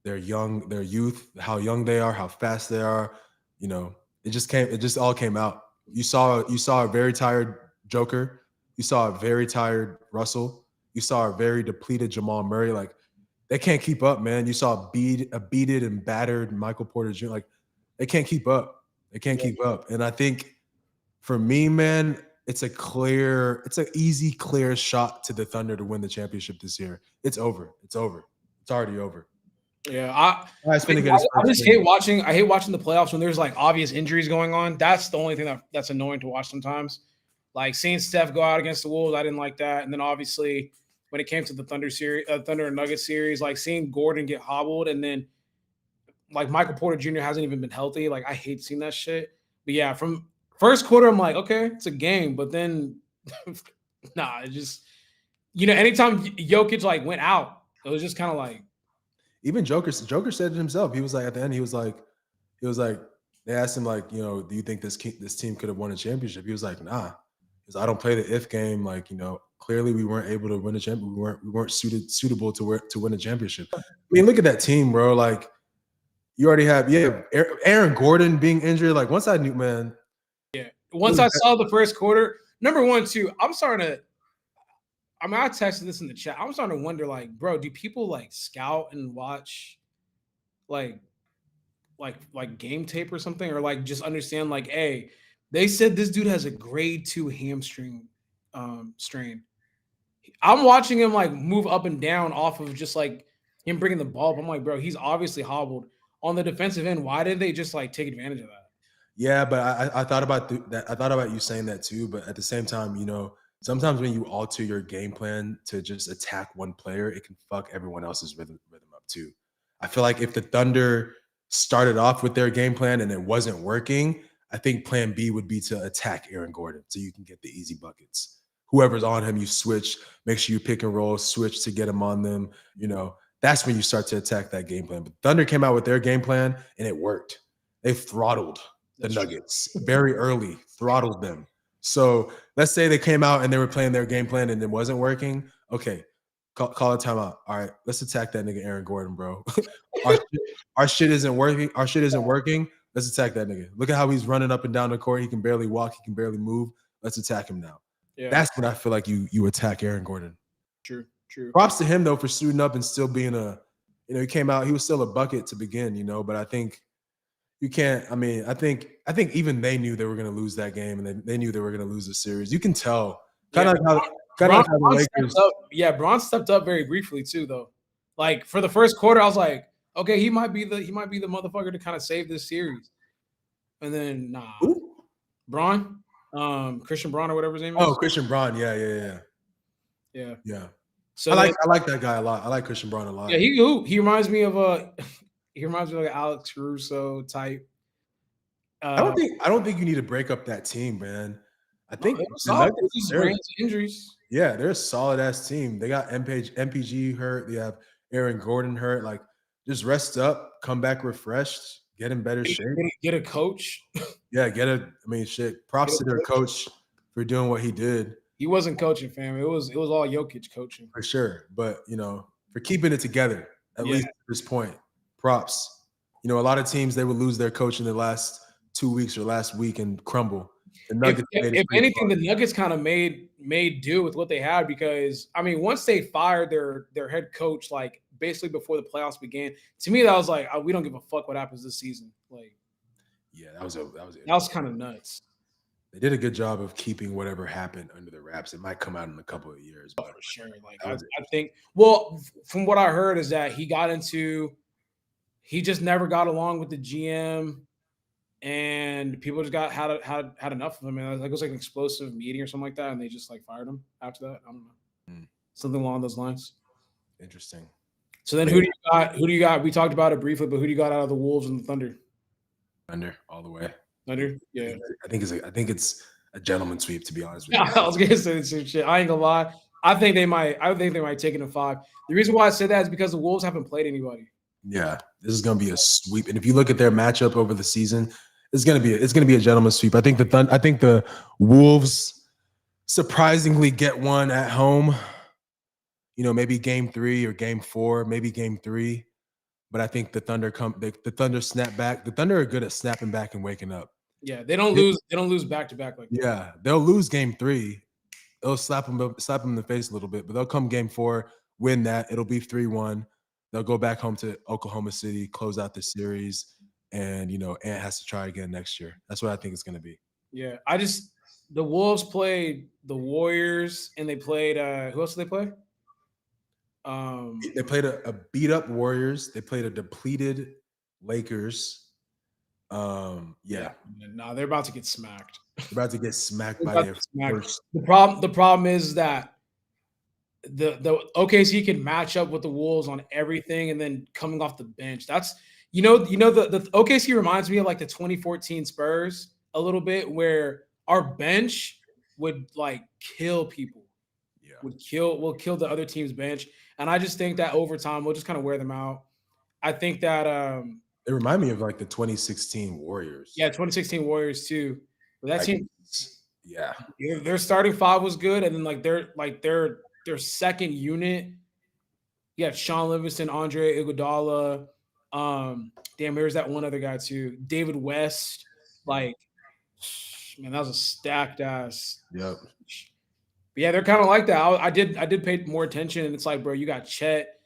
their youth, how young they are, how fast they are, it just all came out. You saw a very tired Joker, you saw a very tired Russell, you saw a very depleted Jamal Murray. Like, they can't keep up, man. You saw a beated and battered Michael Porter Jr. Like, they can't keep up. They can't keep up. And I think for me, man, it's an easy, clear shot to the Thunder to win the championship this year. It's over. It's already over. Yeah, I just hate watching. I hate watching the playoffs when there's like obvious injuries going on. That's the only thing that's annoying to watch sometimes. Like seeing Steph go out against the Wolves, I didn't like that. And then obviously when it came to the Thunder and Nuggets series, like seeing Gordon get hobbled, and then like Michael Porter Jr. hasn't even been healthy. Like, I hate seeing that shit. But yeah, from first quarter, I'm like, okay, it's a game. But then, nah, it just anytime Jokic like went out, it was just kind of like. Even Joker said it himself. He was like, at the end, he was like, they asked him like, do you think this team could have won a championship? He was like, nah, because I don't play the if game. Like, clearly we weren't able to win a championship. We weren't suitable to win a championship. I mean, look at that team, bro. Like, you already have Aaron Gordon being injured. Like, once I knew, man. Yeah, once I saw the first quarter, number one, too, I texted this in the chat. I'm starting to wonder, like, bro, do people like scout and watch like game tape or something, or like just understand like, hey, they said this dude has a grade 2 hamstring strain. I'm watching him like move up and down off of just like him bringing the ball up. I'm like, bro, he's obviously hobbled on the defensive end. Why did they just like take advantage of that? Yeah, but I thought about that. I thought about you saying that too. But at the same time, sometimes when you alter your game plan to just attack one player, it can fuck everyone else's rhythm up too. I feel like if the Thunder started off with their game plan and it wasn't working, I think plan B would be to attack Aaron Gordon so you can get the easy buckets. Whoever's on him, you switch, make sure you pick and roll, switch to get him on them, that's when you start to attack that game plan. But Thunder came out with their game plan, and it worked. They throttled the Nuggets very early, throttled them. So let's say they came out and they were playing their game plan and it wasn't working. Okay, call a timeout. All right, let's attack that nigga Aaron Gordon, bro. our shit isn't working. Our shit isn't working. Let's attack that nigga. Look at how he's running up and down the court. He can barely walk. He can barely move. Let's attack him now. Yeah. That's when I feel like you attack Aaron Gordon. True. Props to him though for suiting up and still being he came out. He was still a bucket to begin, but I think you can't. I mean, I think even they knew they were going to lose that game, and they knew they were going to lose the series. You can tell. Kind of how the Lakers. Bron stepped up very briefly too, though. Like for the first quarter, I was like, okay, he might be the motherfucker to kind of save this series. And then Braun, Christian Braun or whatever his name is. Oh, Christian Braun, yeah. So I like that guy a lot. I like Christian Braun a lot. Yeah, he reminds me of like an Alex Caruso type. I don't think you need to break up that team, man. I think injuries. Yeah, they're a solid ass team. They got MPG hurt. They have Aaron Gordon hurt. Like, just rest up, come back refreshed, get in better shape. Get a coach. Yeah, props to their coach for doing what he did. He wasn't coaching, fam. It was all Jokic coaching. For sure. But, for keeping it together, at least at this point, props. A lot of teams, they would lose their coach in the last 2 weeks or last week and crumble. The Nuggets if anything, the Nuggets kind of made do with what they had because, I mean, once they fired their head coach, like, basically before the playoffs began, to me, that was like, we don't give a fuck what happens this season. Like, yeah, that was kind of nuts. They did a good job of keeping whatever happened under the wraps. It might come out in a couple of years. But for sure. Like, I think, well, from what I heard is that he just never got along with the GM. And people just had enough of him. And it was like an explosive meeting or something like that, and they just like fired him after that. I don't know, something along those lines. Interesting. So then, who do you got? We talked about it briefly, but who do you got out of the Wolves and the Thunder? Thunder all the way. Thunder, yeah. I think it's a gentleman sweep, to be honest with you. I was gonna say the same shit. I ain't gonna lie. I think they might take it in 5. The reason why I said that is because the Wolves haven't played anybody. Yeah, this is gonna be a sweep, and if you look at their matchup over the season. It's gonna be a gentleman's sweep. I think the Wolves surprisingly get one at home. Maybe game 3 or game 4, maybe game 3. But I think the Thunder snap back. The Thunder are good at snapping back and waking up. Yeah, they don't lose back to back like that. Yeah, they'll lose game 3. They'll slap them in the face a little bit, but they'll come game 4, win that. It'll be 3-1. They'll go back home to Oklahoma City, close out the series. And Ant has to try again next year. That's what I think it's going to be. Yeah, the Wolves played the Warriors, and they played who else did they play? They played a beat up Warriors. They played a depleted Lakers. Yeah. No, they're about to get smacked. They're about to get smacked by their first. The problem is that the OKC can match up with the Wolves on everything, and then coming off the bench, that's. The OKC reminds me of like the 2014 Spurs a little bit, where our bench would like kill people. Yeah, will kill the other team's bench, and I just think that over time we'll just kind of wear them out. I think that it remind me of like the 2016 Warriors. Yeah, 2016 Warriors too. But that team, yeah, their starting 5 was good, and then their second unit, you had Sean Livingston, Andre Iguodala. There's that one other guy too, David West. Like, man, that was a stacked ass. Yep. But yeah, they're kind of like that. I did pay more attention, and it's like, bro, you got Chet,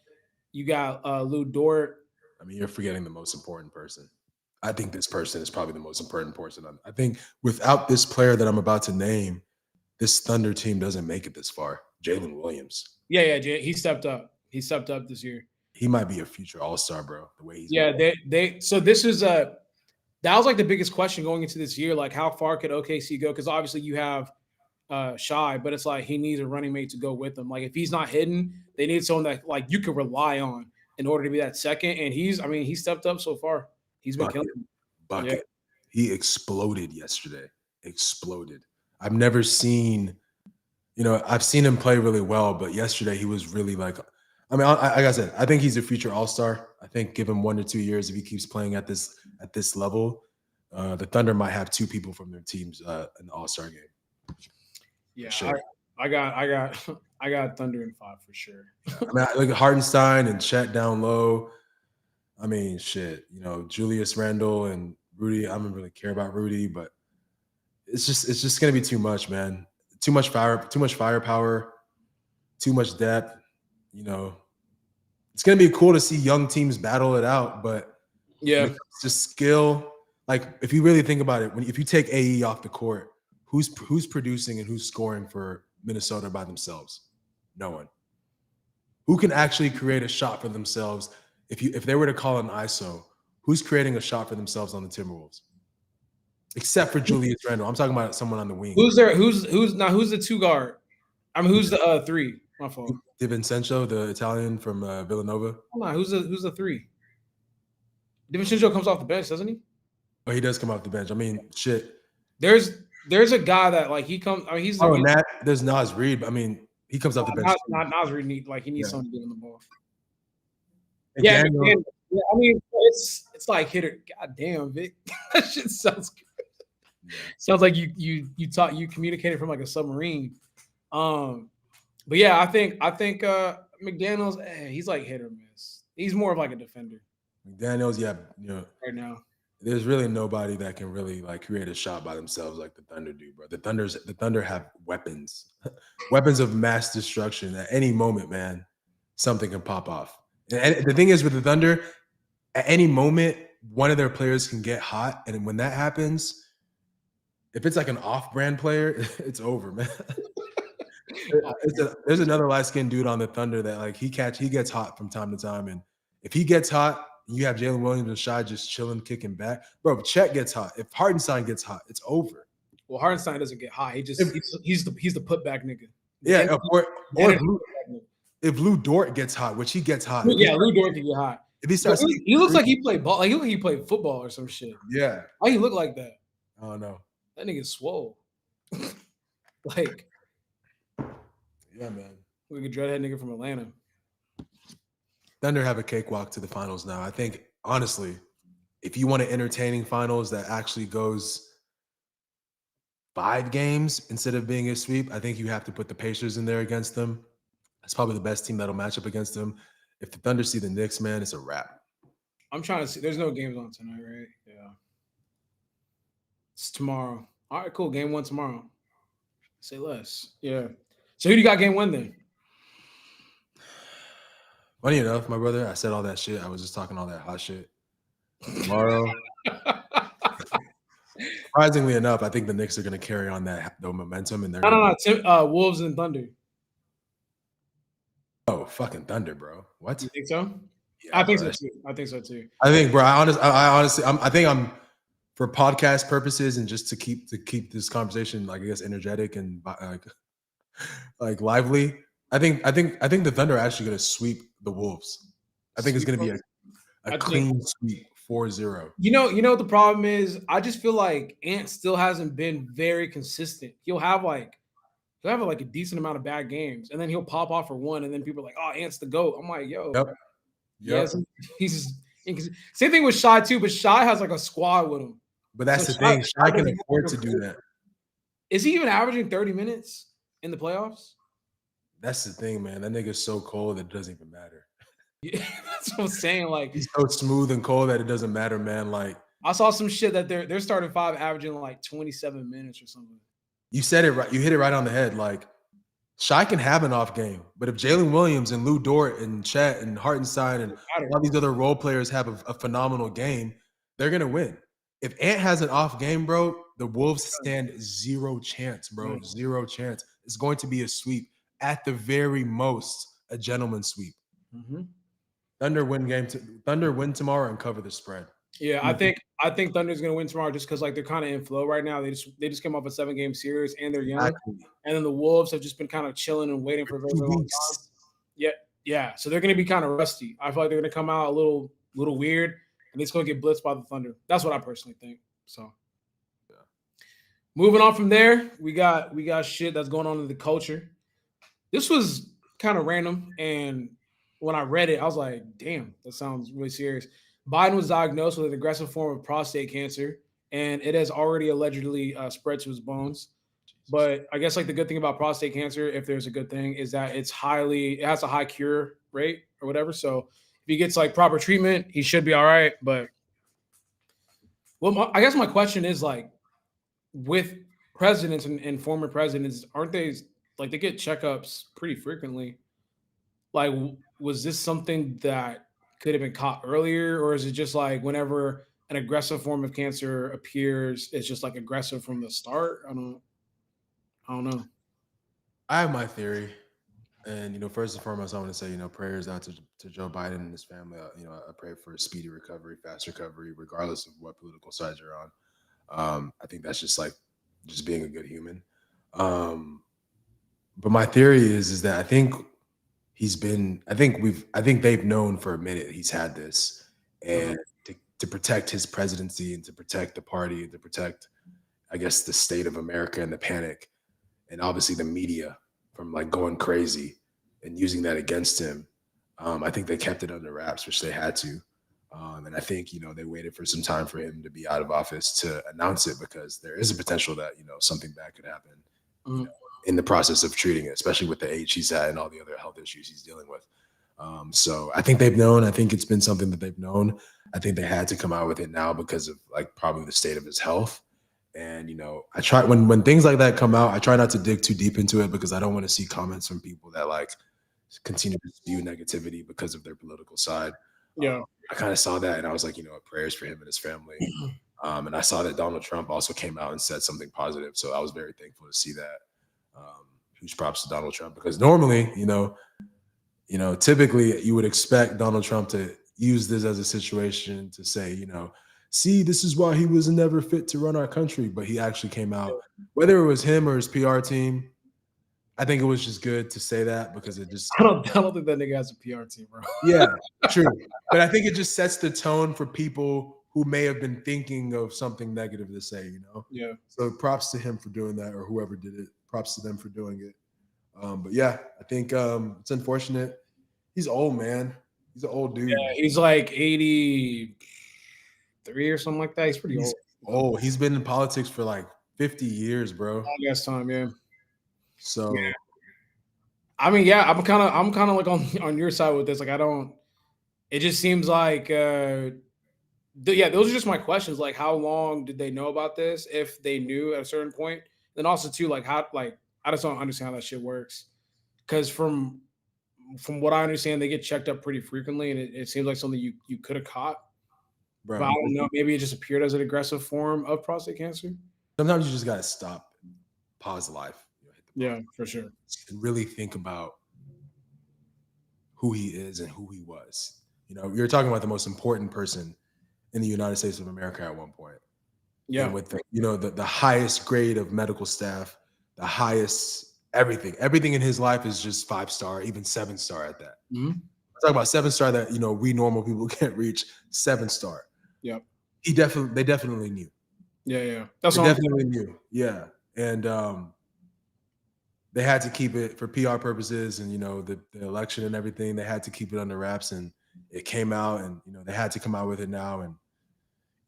you got Lou Dort. I mean, you're forgetting the most important person. I think this person is probably the most important person. I think without this player that I'm about to name, this Thunder team doesn't make it this far. Jalen Williams. Yeah, he stepped up. He stepped up this year. He might be a future all-star, bro. The way he's so this is that was like the biggest question going into this year. Like, how far could OKC go? Because obviously you have Shy, but it's like he needs a running mate to go with him. Like, if he's not hitting, they need someone that like you can rely on in order to be that second. And he stepped up so far. He's been killing. Bucket. Yeah. He exploded yesterday. Exploded. I've never seen, I've seen him play really well, but yesterday he was really like I mean, like I said, I think he's a future All-Star. I think give him 1 to 2 years if he keeps playing at this level, the Thunder might have 2 people from their teams in the All-Star game. Yeah, sure. I got Thunder in 5 for sure. I mean, look at Hartenstein and Chet down low. I mean, shit, Julius Randle and Rudy. I don't really care about Rudy, but it's just gonna be too much, man. Too much firepower, too much depth. It's gonna be cool to see young teams battle it out, but yeah, it's just skill. Like if you really think about it, if you take AE off the court, who's producing and who's scoring for Minnesota by themselves? No one. Who can actually create a shot for themselves? If they were to call an ISO, who's creating a shot for themselves on the Timberwolves? Except for Julius Randle. I'm talking about someone on the wing. Who's there? Who's the 2 guard? I mean, who's the 3? My fault. DiVincenzo, the Italian from Villanova. Hold on, who's the 3? DiVincenzo comes off the bench, doesn't he? Oh, he does come off the bench. I mean, shit. There's a guy that like he comes. I mean, he's there's Nas Reed. But, I mean, he comes off the bench. Not Nas Reed. He needs someone to get on the ball. And yeah, I mean, it's like hitter. God damn, Vic, that shit sounds good. Yeah. Sounds like you communicated from like a submarine. But yeah, I think McDaniels, he's like hit or miss. He's more of like a defender. McDaniels, right now. There's really nobody that can really like create a shot by themselves like the Thunder do, bro. The Thunder have weapons, weapons of mass destruction. At any moment, man, something can pop off. And the thing is with the Thunder, at any moment, one of their players can get hot, and when that happens, if it's like an off-brand player, it's over, man. There's another light-skinned dude on the Thunder that like he gets hot from time to time, and if he gets hot, you have Jalen Williams and Shai just chilling, kicking back. Bro, if Chet gets hot, if Hartenstein gets hot, it's over. Well, Hartenstein doesn't get hot. He's the putback nigga. Yeah, if Lou Dort gets hot, which he gets hot. Yeah, Lou Dort can get hot. If he starts, he looks like he played ball. Like he played football or some shit. Yeah. Why he look like that? I don't know. That nigga's swole. Like, yeah, man. Like a dreadhead nigga from Atlanta. Thunder have a cakewalk to the finals now. I think, honestly, if you want an entertaining finals that actually goes 5 games instead of being a sweep, I think you have to put the Pacers in there against them. That's probably the best team that'll match up against them. If the Thunder see the Knicks, man, it's a wrap. I'm trying to see. There's no games on tonight, right? Yeah. It's tomorrow. All right, cool. Game 1 tomorrow. Say less. Yeah. So who do you got game 1 then? Funny enough, my brother, I said all that shit. I was just talking all that hot shit. Tomorrow. Surprisingly enough, I think the Knicks are going to carry on the momentum. And they're no. Wolves and Thunder. Oh, fucking Thunder, bro. What? You think so? Yeah, I think so too. I think so too. I think, bro, I honestly, I think I'm, for podcast purposes and just to keep this conversation, like, I guess, energetic and like lively. I think the Thunder are actually going to sweep the Wolves. I think it's going to be a clean sweep, 4-0. You know what the problem is? I just feel like Ant still hasn't been very consistent. He'll have like a decent amount of bad games, and then he'll pop off for one, and then people are like, "Oh, Ant's the GOAT." I'm like, "Yo, yep. Yes, he's same thing with Shai too, but Shai has like a squad with him." But that's the thing. Shai can afford to do that. Is he even averaging 30 minutes in the playoffs? That's the thing, man. That nigga's so cold that it doesn't even matter. Yeah, that's what I'm saying. Like, he's so smooth and cold that it doesn't matter, man. Like, I saw some shit that they're starting 5 averaging like 27 minutes or something. You said it right. You hit it right on the head. Like, Shai can have an off game, but if Jalen Williams and Lou Dort and Chet and Hartenstein and all these other role players have a phenomenal game, they're gonna win. If Ant has an off game, bro, the Wolves stand 0 chance, bro. 0 chance. It's going to be a sweep. At the very most, a gentleman's sweep. Mm-hmm. Thunder win tomorrow and cover the spread. Yeah, I think Thunder's gonna win tomorrow just because like they're kind of in flow right now. They just came off a 7-game series and they're young. Exactly. And then the Wolves have just been kind of chilling and waiting for a very long time. Yeah. So they're gonna be kind of rusty. I feel like they're gonna come out a little weird and it's gonna get blitzed by the Thunder. That's what I personally think. So yeah. Moving on from there, we got shit that's going on in the culture. This was kind of random, and when I read it, I was like, damn, that sounds really serious. Biden was diagnosed with an aggressive form of prostate cancer, and it has already allegedly spread to his bones. But I guess like the good thing about prostate cancer, if there's a good thing, is that it has a high cure rate or whatever. So if he gets like proper treatment, he should be all right. But I guess my question is like, with presidents and former presidents, aren't they like they get checkups pretty frequently? Like, was this something that could have been caught earlier, or is it just like whenever an aggressive form of cancer appears, it's just like aggressive from the start? I don't know. I have my theory. And, first and foremost, I want to say, prayers out to Joe Biden and his family. I pray for a speedy recovery, fast recovery, regardless of what political side you're on. I think that's just being a good human. But my theory is that I think they've known for a minute he's had this, and to protect his presidency and to protect the party and to protect, I guess, the state of America and the panic, and obviously the media from like going crazy and using that against him. I think they kept it under wraps, which they had to. And I think, they waited for some time for him to be out of office to announce it, because there is a potential that, something bad could happen in the process of treating it, especially with the age he's at and all the other health issues he's dealing with. So I think they've known. I think it's been something that they've known. I think they had to come out with it now because of like probably the state of his health. And, I try when things like that come out, I try not to dig too deep into it, because I don't want to see comments from people that like continue to spew negativity because of their political side. Yeah. I kind of saw that and I was like, prayers for him and his family. And I saw that Donald Trump also came out and said something positive. So I was very thankful to see that. Huge props to Donald Trump, because normally, typically you would expect Donald Trump to use this as a situation to say, see, this is why he was never fit to run our country. But he actually came out, whether it was him or his PR team. I think it was just good to say that, because it just I don't think that nigga has a PR team, bro. Yeah, true. But I think it just sets the tone for people who may have been thinking of something negative to say, Yeah. So props to him for doing that, or whoever did it. Props to them for doing it. But yeah, I think it's unfortunate. He's old, man. He's an old dude. Yeah, he's like 83 or something like that. He's pretty old. Oh, he's been in politics for like 50 years, bro. I guess time, yeah. So yeah. I mean, yeah, I'm kind of like on your side with this. Like, it just seems like those are just my questions. Like, how long did they know about this? If they knew at a certain point, then also too, like I just don't understand how that shit works. Because from what I understand, they get checked up pretty frequently, and it seems like something you could have caught. Bro. But I don't know. Maybe it just appeared as an aggressive form of prostate cancer. Sometimes you just gotta stop, pause life. Yeah, for sure. And really think about who he is and who he was. You're talking about the most important person in the United States of America at one point. Yeah. And with the highest grade of medical staff, the highest everything in his life is just 5-star, even 7-star at that. Mm-hmm. Talk about 7-star that we normal people can't reach. 7-star. Yeah. They definitely knew. Yeah. They definitely knew. Yeah. And they had to keep it for PR purposes, and the election and everything. They had to keep it under wraps, and it came out, and they had to come out with it now, and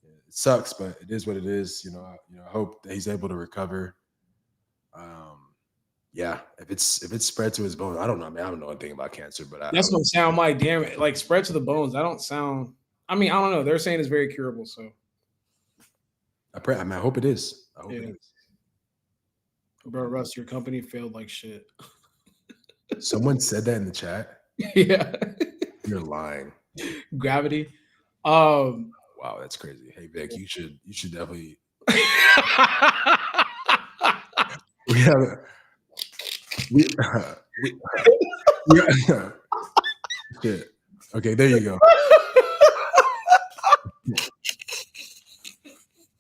it sucks, but it is what it is. I hope that he's able to recover. Yeah, if it's spread to his bones, I don't know. I mean, I don't know anything about cancer, but that's what sound like. Damn it, like spread to the bones. That don't sound. I mean, I don't know. They're saying it's very curable, so I hope it is. I hope it is. Bro, Russ, your company failed like shit. Someone said that in the chat. Yeah. You're lying. Gravity. Wow, that's crazy. Hey Vic, you should definitely Shit. Okay, there you go.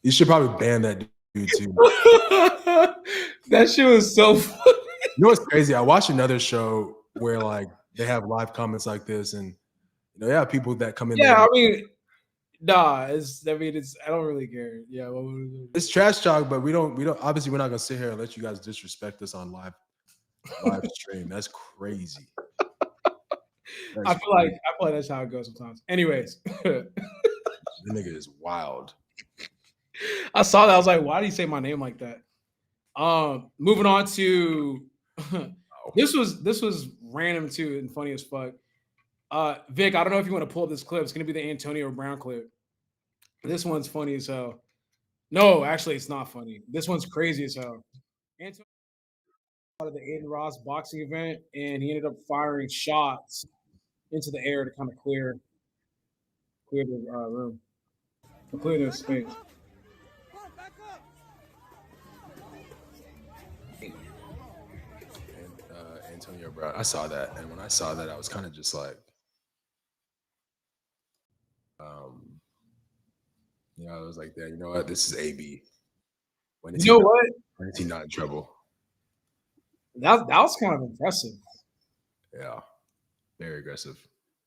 You should probably ban that dude too. That shit was so funny. You know what's crazy? I watched another show where like they have live comments like this, and they have people that come in. Yeah, there. I mean, nah, it's I don't really care. Yeah, it's trash talk, but we don't obviously we're not gonna sit here and let you guys disrespect us on live stream. That's crazy. I feel like that's how it goes sometimes. Anyways, the nigga is wild. I saw that. I was like, why did he say my name like that? Moving on to this was random too and funny as fuck. Vic, I don't know if you want to pull up this clip. It's gonna be the Antonio Brown clip. This one's funny as hell. No, actually, it's not funny. This one's crazy as hell. Antonio out of the Aiden Ross boxing event, and he ended up firing shots into the air to kind of clear the room, clear the space. Antonio Brown. I saw that, and when I saw that, I was kind of just like, I was like, "Yeah, you know what? This is AB. When is when is he not in trouble?" That was kind of impressive. Yeah, very aggressive.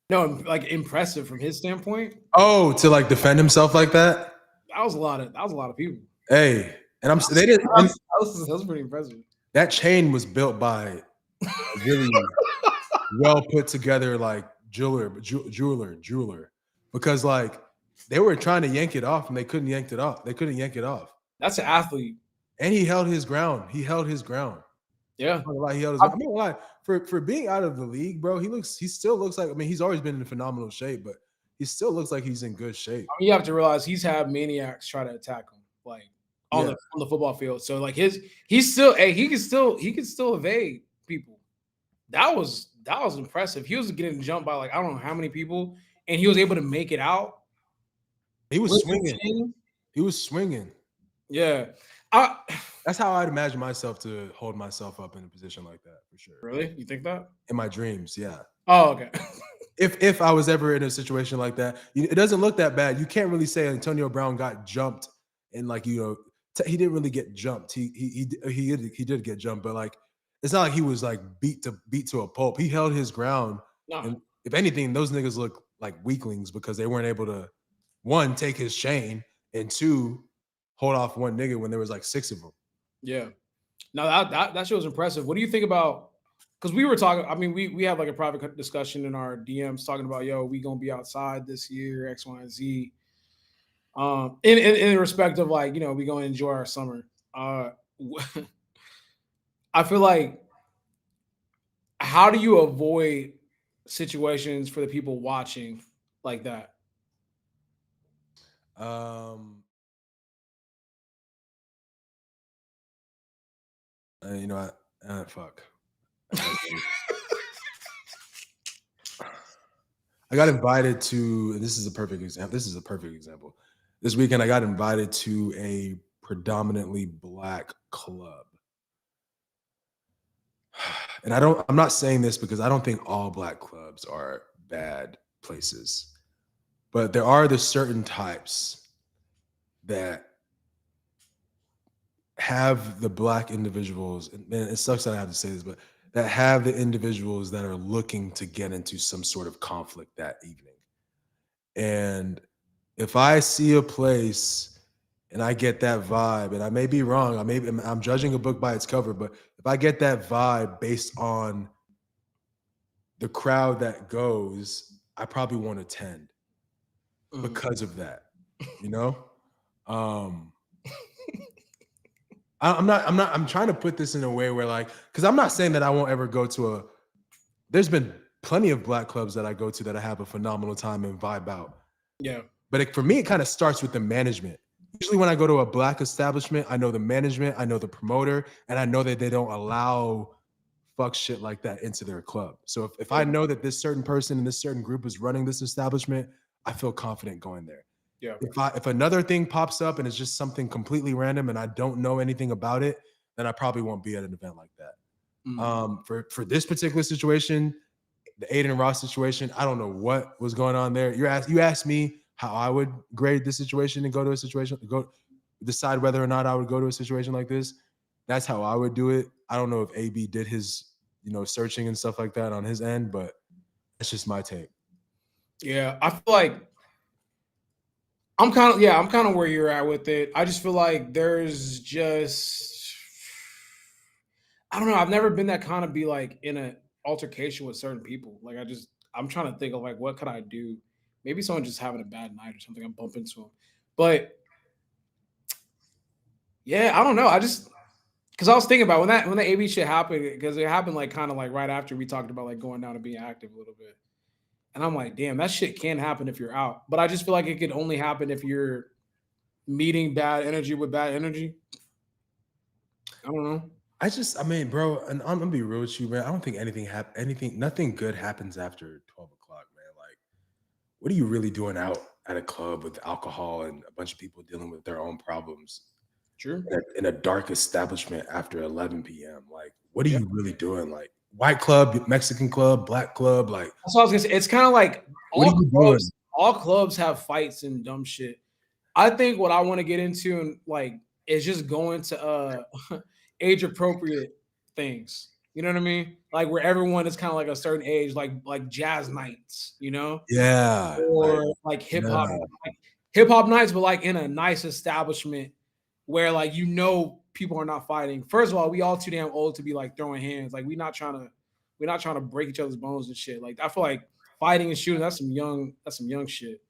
No, like impressive from his standpoint. Oh, to like defend himself like that. That was a lot of people. Hey, and that was pretty impressive. That chain was built by a really well put together like jeweler, because like they were trying to yank it off and they couldn't yank it off. That's an athlete, and he held his ground. Yeah, I'm not gonna lie. For being out of the league, bro, he still looks like. I mean, he's always been in phenomenal shape, but he still looks like he's in good shape. I mean, you have to realize he's had maniacs try to attack him, like on the football field. So like he can still evade people. That was impressive. He was getting jumped by like I don't know how many people, and he was able to make it out. He was swinging. Yeah. That's how I'd imagine myself to hold myself up in a position like that, for sure. Really? You think that? In my dreams, yeah. Oh, okay. If I was ever in a situation like that, it doesn't look that bad. You can't really say Antonio Brown got jumped and like, he didn't really get jumped. He did get jumped, but like it's not like he was like beat to a pulp. He held his ground. No. And if anything, those niggas look like weaklings because they weren't able to, one, take his chain, and two, hold off one nigga when there was like 6 of them. Yeah. Now that show was impressive. What do you think about? Because we were talking. I mean, we have like a private discussion in our DMs talking about, we gonna be outside this year, X, Y, and Z. In respect of like, we gonna enjoy our summer. I feel like, how do you avoid situations for the people watching like that? Fuck. I got invited to, and this is a perfect example. This weekend, I got invited to a predominantly Black club. And I'm not saying this because I don't think all Black clubs are bad places, but there are the certain types that have the Black individuals, and man, it sucks that I have to say this, but that have the individuals that are looking to get into some sort of conflict that evening. And if I see a place and I get that vibe, and I may be wrong, I'm judging a book by its cover, but if I get that vibe based on the crowd that goes, I probably won't attend because of that, I'm trying to put this in a way where like, because I'm not saying that I won't ever go to there's been plenty of Black clubs that I go to that I have a phenomenal time and vibe out. Yeah. But for me, it kind of starts with the management. Usually when I go to a Black establishment, I know the management, I know the promoter, and I know that they don't allow fuck shit like that into their club. So if I know that this certain person in this certain group is running this establishment, I feel confident going there. Yeah. If another thing pops up and it's just something completely random and I don't know anything about it, then I probably won't be at an event like that. For this particular situation, the Aiden Ross situation, I don't know what was going on there. You asked me how I would grade this situation and go to a situation, decide whether or not I would go to a situation like this. That's how I would do it. I don't know if AB did his, searching and stuff like that on his end, but that's just my take. Yeah, I feel like I'm kind of where you're at with it. I just feel like there's just, I don't know. I've never been that kind of be like in an altercation with certain people. Like I'm trying to think of like what could I do? Maybe someone just having a bad night or something. I bump into them, but yeah, I don't know. I just because I was thinking about when that AB shit happened because it happened like kind of like right after we talked about like going down and being active a little bit, and I'm like, damn, that shit can happen if you're out, but I just feel like it could only happen if you're meeting bad energy with bad energy. I don't know. I mean, bro, and I'm gonna be real with you, man. I don't think nothing good happens after 12 o'clock, man. Like, what are you really doing out at a club with alcohol and a bunch of people dealing with their own problems True. in a dark establishment after 11 p.m.? Like, what are Yeah. you really doing? Like, white club, Mexican club, black club, like, That's what I was gonna say. It's kind of like what are you doing? all clubs have fights and dumb shit. I think what I want to get into and like is just going to age appropriate things. You know what I mean? Like where everyone is kind of like a certain age, like jazz nights, you know, Yeah, or like yeah. hip hop nights, but like in a nice establishment where like people are not fighting. First of all, we all too damn old to be like throwing hands. Like we're not trying to break each other's bones and shit. Like I feel like fighting and shooting, that's some young shit.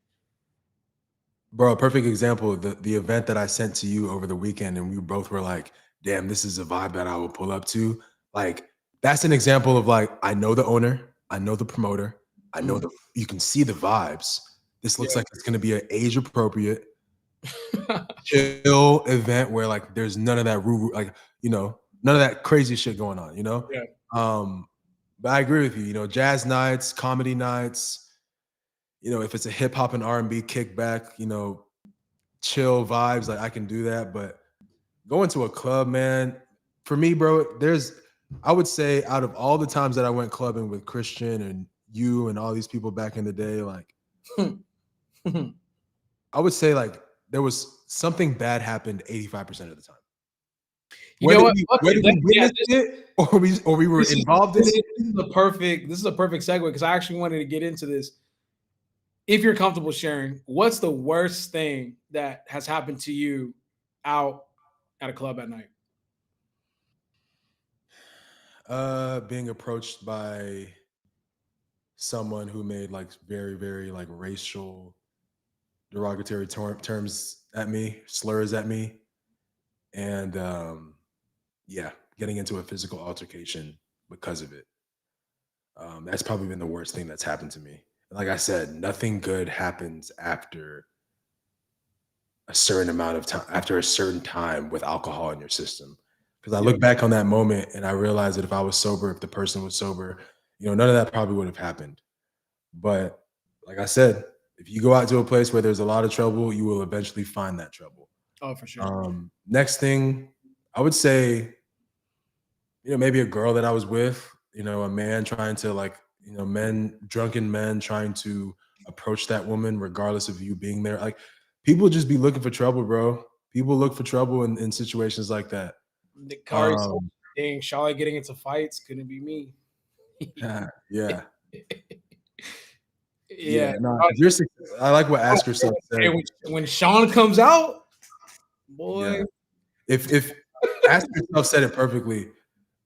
Bro, a perfect example, the event that I sent to you over the weekend, and we both were like, damn, this is a vibe that I will pull up to. Like, that's an example of like, I know the owner, I know the promoter, I know you can see the vibes. This looks Yeah. like it's gonna be an age appropriate, chill event where like there's none of that like, none of that crazy shit going on, Yeah. But I agree with you, jazz nights, comedy nights, if it's a hip hop and R&B kickback, chill vibes, like I can do that. But going to a club, man, for me, bro, I would say out of all the times that I went clubbing with Christian and you and all these people back in the day, like I would say like there was something bad happened 85% of the time. You know what? Whether we witnessed it or we were involved in it. This is a perfect segue because I actually wanted to get into this. If you're comfortable sharing, what's the worst thing that has happened to you out at a club at night? Being approached by someone who made like very, very like racial derogatory terms at me, slurs at me, and yeah, getting into a physical altercation because of it. That's probably been the worst thing that's happened to me. Like I said, nothing good happens after a certain amount of time, after a certain time with alcohol in your system. Because I look back on that moment and I realized that if I was sober, if the person was sober, none of that probably would have happened. But like I said, if you go out to a place where there's a lot of trouble, you will eventually find that trouble. Oh, for sure. Next thing, I would say, maybe a girl that I was with, a man trying to like, drunken men trying to approach that woman, regardless of you being there. Like, people just be looking for trouble, bro. People look for trouble in situations like that. The Kari dang Shawley getting into fights couldn't be me. Yeah. Yeah. No, I like what Ask Yourself said. When Sean comes out, boy. Yeah. If Ask Yourself said it perfectly,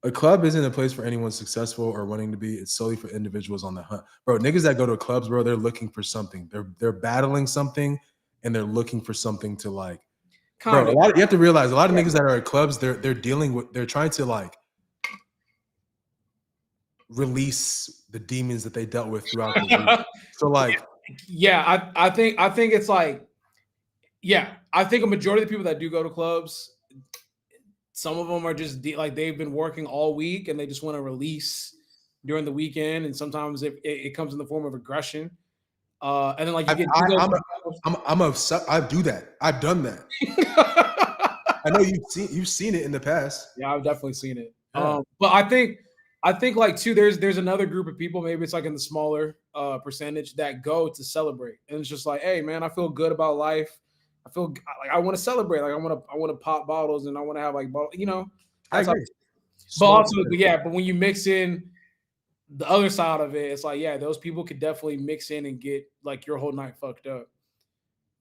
a club isn't a place for anyone successful or wanting to be. It's solely for individuals on the hunt. Bro, niggas that go to clubs, bro, they're looking for something. They're battling something and they're looking for something to like. Bro, you have to realize a lot of niggas that are at clubs, they're trying to like release the demons that they dealt with throughout the week. So like, yeah, I think it's like, yeah, I think a majority of the people that do go to clubs, some of them are just like they've been working all week and they just want to release during the weekend, and sometimes it comes in the form of aggression. And then like I do that. I've done that. I know you've seen it in the past. Yeah, I've definitely seen it. Yeah. But I think like too, there's another group of people, maybe it's like in the smaller percentage that go to celebrate, and it's just like, hey man, I feel good about life. I feel like I want to celebrate. Like I want to pop bottles and I want to have like, I agree. But also, but when you mix in the other side of it, it's like, yeah, those people could definitely mix in and get like your whole night fucked up.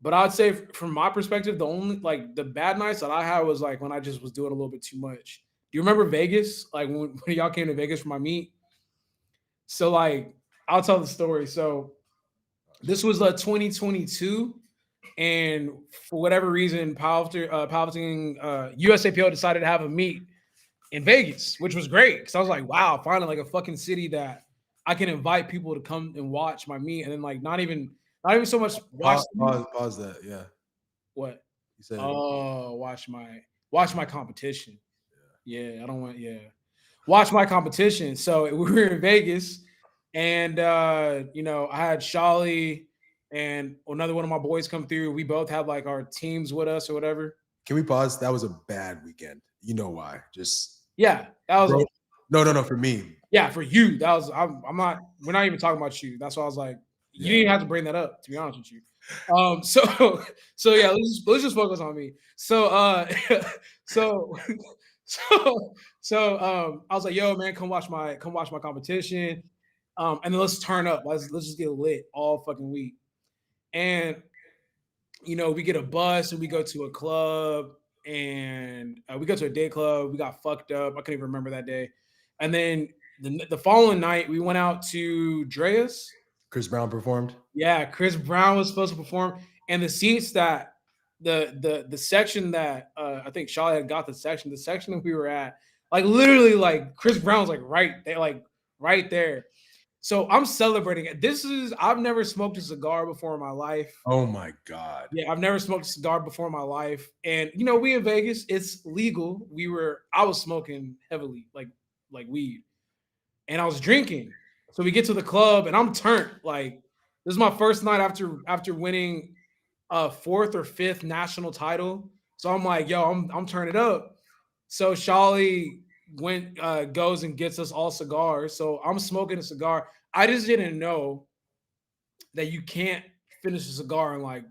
But I'd say from my perspective, the only like the bad nights that I had was like when I just was doing a little bit too much. Do you remember Vegas? Like when y'all came to Vegas for my meet? So like I'll tell the story. So this was 2022, and for whatever reason, Powerlifting USAPL decided to have a meet in Vegas, which was great because I was like, wow, finally like a fucking city that I can invite people to come and watch my meet, and then like not even so much watch Pause that. Yeah. what. You said Oh, watch my competition. Yeah, I don't want. Yeah, watch my competition. So we were in Vegas, and you know, I had Shawley and another one of my boys come through. We both had like our teams with us or whatever. Can we pause? That was a bad weekend. You know why? Just Yeah, that was. no. For me, Yeah, for you, that was. I'm not. We're not even talking about you. That's why I was like, you didn't even have to bring that up. To be honest with you. So yeah, let's just focus on me. So so I was like, yo, man, come watch my competition. And then let's turn up. Let's just get lit all fucking week. And you know, we get a bus and we go to a club and we go to a day club. We got fucked up. I couldn't even remember that day. And then the following night, we went out to Dreas. Chris Brown performed. Yeah, Chris Brown was supposed to perform, and the seats that the section that I think Shawley had got the section that we were at, like literally, like Chris Brown was like right there. So I'm celebrating it. I've never smoked a cigar before in my life. Oh my God. Yeah, I've never smoked a cigar before in my life. And you know, we in Vegas, it's legal. I was smoking heavily, like weed. And I was drinking. So we get to the club and I'm turned. Like, this is my first night after winning a 4th or 5th national title. So I'm like, yo, I'm turning it up. So Shawley goes and gets us all cigars. So I'm smoking a cigar. I just didn't know that you can't finish a cigar in like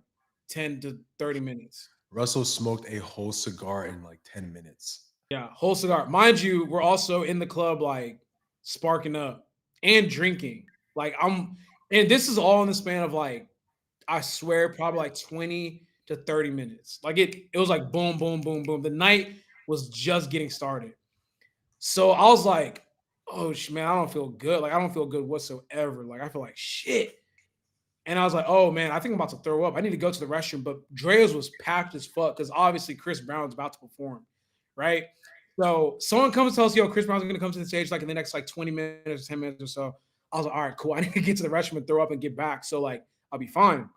10 to 30 minutes. Russell smoked a whole cigar in like 10 minutes. Yeah, whole cigar. Mind you, we're also in the club like sparking up and drinking. And this is all in the span of like, I swear, probably like 20 to 30 minutes. Like it was like boom, boom, boom, boom. The night was just getting started. So I was like, oh man, I don't feel good. Like I don't feel good whatsoever. Like I feel like shit. And I was like, oh man, I think I'm about to throw up. I need to go to the restroom. But Dre's was packed as fuck because obviously Chris Brown's about to perform, right? So someone comes and tells you, yo, Chris Brown's gonna come to the stage like in the next like 20 minutes, 10 minutes or so. I was like, all right, cool. I need to get to the restroom and throw up and get back. So like I'll be fine.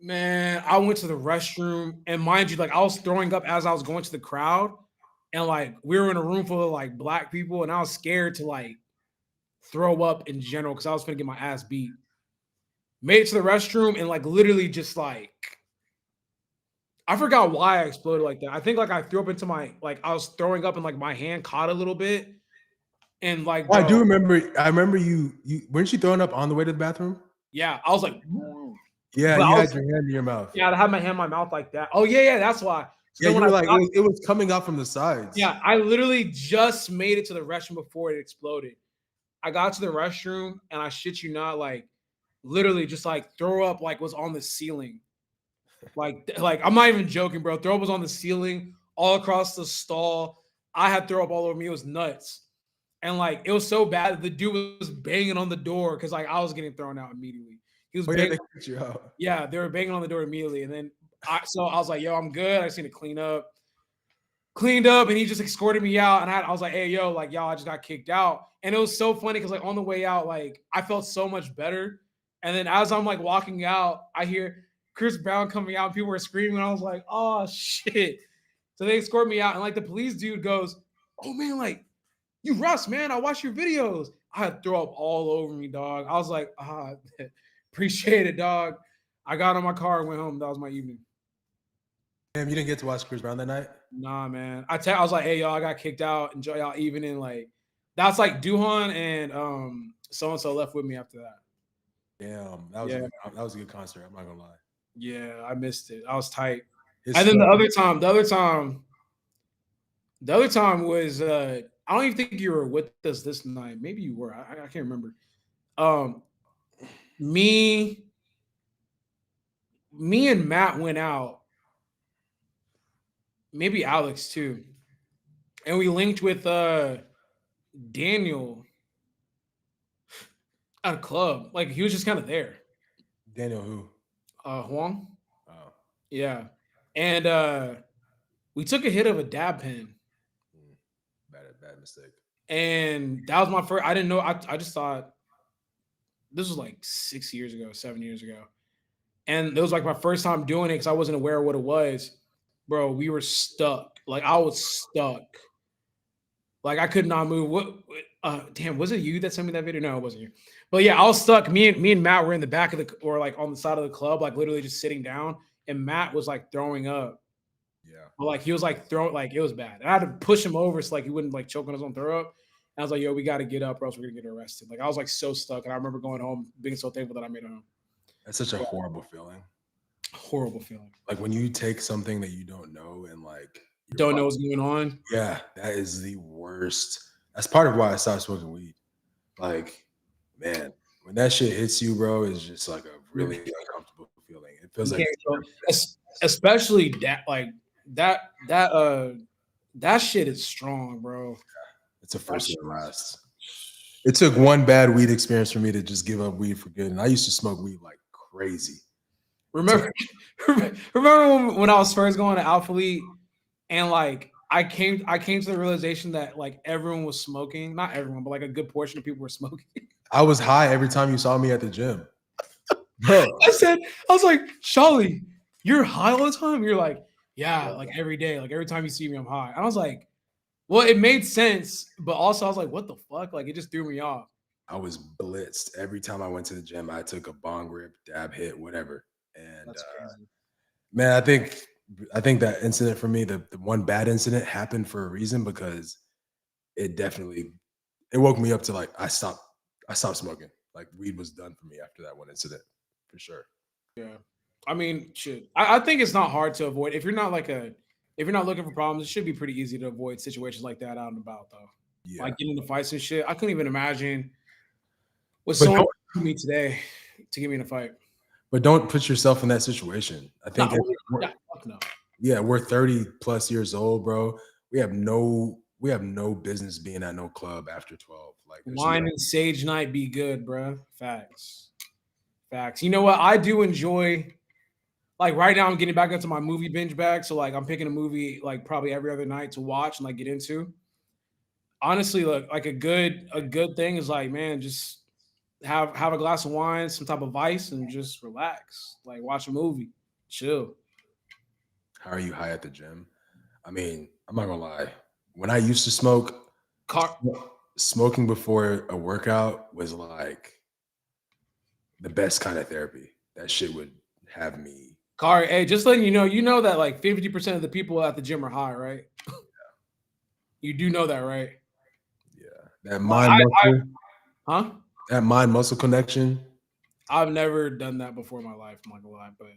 Man, I went to the restroom, and mind you, like I was throwing up as I was going to the crowd, and like we were in a room full of like black people, and I was scared to like throw up in general because I was gonna get my ass beat. Made it to the restroom and like literally just like I forgot why I exploded like that. I think like I threw up into my I was throwing up and like my hand caught a little bit, and like I do remember. I remember you weren't you throwing up on the way to the bathroom? Yeah, I was like. Yeah, you had your hand in your mouth. Yeah, I had my hand in my mouth like that. Oh yeah, that's why. So yeah, you were like it was coming out from the sides. Yeah, I literally just made it to the restroom before it exploded. I got to the restroom and I shit you not, like literally just like throw up like was on the ceiling. Like I'm not even joking, bro. Throw up was on the ceiling all across the stall. I had throw up all over me. It was nuts. And like it was so bad that the dude was banging on the door because like I was getting thrown out immediately. He was banging. They kicked you out. Yeah, they were banging on the door immediately. And then I was like, yo, I'm good. I just need to clean up. Cleaned up, and he just escorted me out. And I was like, hey, yo, like, y'all, I just got kicked out. And it was so funny because like on the way out, like I felt so much better. And then as I'm like walking out, I hear Chris Brown coming out, and people were screaming. And I was like, oh shit. So they escort me out, and like the police dude goes, oh man, like, you Russ, man, I watch your videos. I had throw up all over me, dog. I was like, appreciate it, dog. I got on my car and went home. That was my evening. Damn, you didn't get to watch Chris Brown that night? Nah, man. I was like, hey, y'all, I got kicked out. Enjoy y'all evening. Like, that's like Duhan and so-and-so left with me after that. Damn, that was a good concert. I'm not gonna lie. Yeah, I missed it. I was tight. And then the other time was I don't even think you were with us this night. Maybe you were. I can't remember. Me and Matt went out. Maybe Alex too. And we linked with Daniel. at a club. Like he was just kind of there. Daniel who? Huang. Oh, Yeah. And we took a hit of a dab pen. bad mistake. And that was my first. I didn't know. I just thought this was like 6 years ago, 7 years ago. And it was like my first time doing it because I wasn't aware of what it was. Bro, we were stuck. Like I was stuck. Like I could not move. Damn, was it you that sent me that video? No, it wasn't you. But yeah, I was stuck. Me and Matt were in the back of the or like on the side of the club, like literally just sitting down. And Matt was like throwing up. Yeah. But like he was like throwing, like it was bad. And I had to push him over so like he wouldn't like choke on his own throw up. And I was like, yo, we got to get up or else we're gonna get arrested. Like I was like so stuck. And I remember going home being so thankful that I made it home. That's such a horrible feeling. Horrible feeling. Like when you take something that you don't know and like don't know what's going on. Yeah, that is the worst. That's part of why I stopped smoking weed. Like, man, when that shit hits you, bro, it's just like a really uncomfortable feeling. It feels like, especially that, like that shit is strong, bro. It's a first and last. It took one bad weed experience for me to just give up weed for good. And I used to smoke weed like crazy. Remember when I was first going to Alpha Elite and like I came to the realization that like everyone was smoking. Not everyone, but like a good portion of people were smoking. I was high every time you saw me at the gym. Bro. I was like, Shawley, you're high all the time? You're like, yeah, like every day. Like every time you see me, I'm high. And I was like, well, it made sense, but also I was like, what the fuck? Like it just threw me off. I was blitzed. Every time I went to the gym, I took a bong rip, dab hit, whatever. And man, I think that incident for me, the one bad incident happened for a reason because it woke me up to like I stopped smoking. Like weed was done for me after that one incident, for sure. Yeah. I mean, shit. I think it's not hard to avoid. If you're not looking for problems, it should be pretty easy to avoid situations like that out and about though. Yeah. Like getting into fights and shit. I couldn't even imagine what someone to me today to get me in a fight. But don't put yourself in that situation. I think we're 30 plus years old, bro. We have no business being at no club after 12. Like wine and sage night be good, bro. Facts. You know what? I do enjoy. Like right now, I'm getting back into my movie binge bag. So like I'm picking a movie like probably every other night to watch and like get into. Honestly, look, like a good thing is like, man, just have a glass of wine, some type of ice, and just relax. Like watch a movie, chill. How are you high at the gym? I mean, I'm not gonna lie. When I used to smoke, smoking before a workout was like the best kind of therapy. That shit would have me. Kari, hey, just letting you know that like 50% of the people at the gym are high, right? Yeah. You do know that, right? Yeah. That mind muscle connection. I've never done that before in my life, I'm not gonna lie, but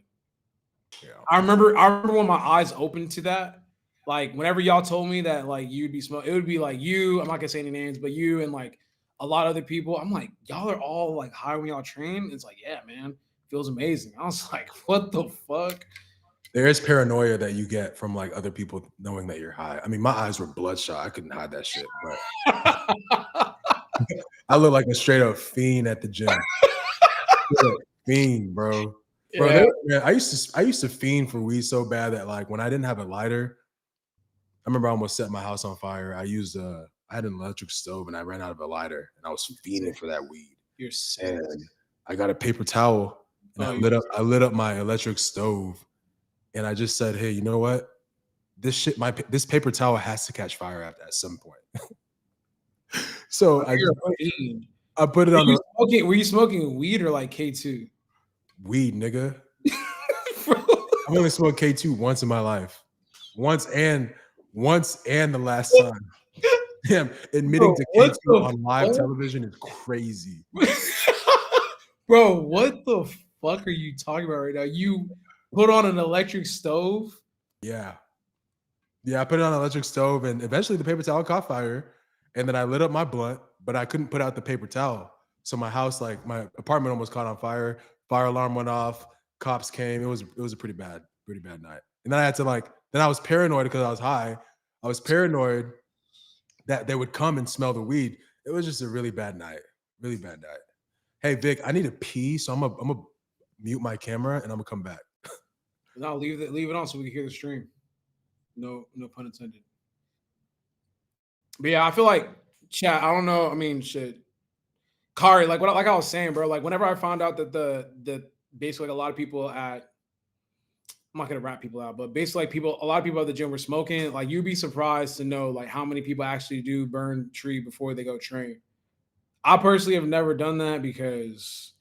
yeah. I remember when my eyes opened to that. Like whenever y'all told me that like you'd be smoking, it would be like you. I'm not gonna say any names, but you and like a lot of other people. I'm like, y'all are all like high when y'all train. It's like, yeah, man, feels amazing. I was like, what the fuck? There is paranoia that you get from like other people knowing that you're high. I mean, my eyes were bloodshot. I couldn't hide that shit, but I look like a straight up fiend at the gym. Fiend, bro. Yeah. Man, I used to fiend for weed so bad that like when I didn't have a lighter, I remember I almost set my house on fire. I had an electric stove and I ran out of a lighter and I was fiending for that weed. You're sick. And I got a paper towel and I lit up my electric stove and I just said, hey, you know what? This paper towel has to catch fire at some point. So I put it on. Were you smoking weed or like K2? Weed, nigga. I've only smoked K2 once in my life. Once and the last time. Damn, admitting to K2 on live television is crazy. Bro, what the fuck are you talking about right now? You put on an electric stove? Yeah, I put it on an electric stove and eventually the paper towel caught fire. And then I lit up my blunt, but I couldn't put out the paper towel. So my house, like my apartment almost caught on fire. Fire alarm went off. Cops came. It was a pretty bad night. And then I had to then I was paranoid because I was high. I was paranoid that they would come and smell the weed. It was just a really bad night. Really bad night. Hey Vic, I need to pee, so I'm gonna mute my camera and I'm gonna come back. No, leave it on so we can hear the stream. No pun intended. But yeah, I feel like chat. I don't know. I mean, shit. Kari, like I was saying, bro. Like whenever I found out that the basically like a lot of people at, I'm not gonna rat people out, but basically like a lot of people at the gym were smoking. Like you'd be surprised to know like how many people actually do burn tree before they go train. I personally have never done that because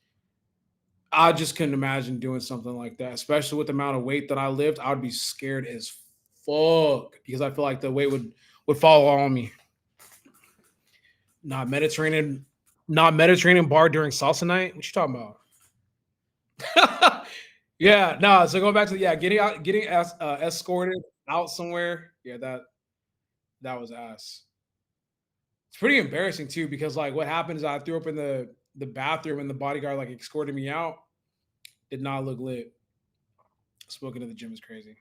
I just couldn't imagine doing something like that, especially with the amount of weight that I lift. I would be scared as fuck because I feel like the weight would fall on me. Not Mediterranean bar during salsa night. What you talking about? Yeah, no. So going back to getting escorted out somewhere. Yeah, that was ass. It's pretty embarrassing too because like what happened is I threw up in the bathroom and the bodyguard like escorted me out. Did not look lit. Smoking at the gym is crazy.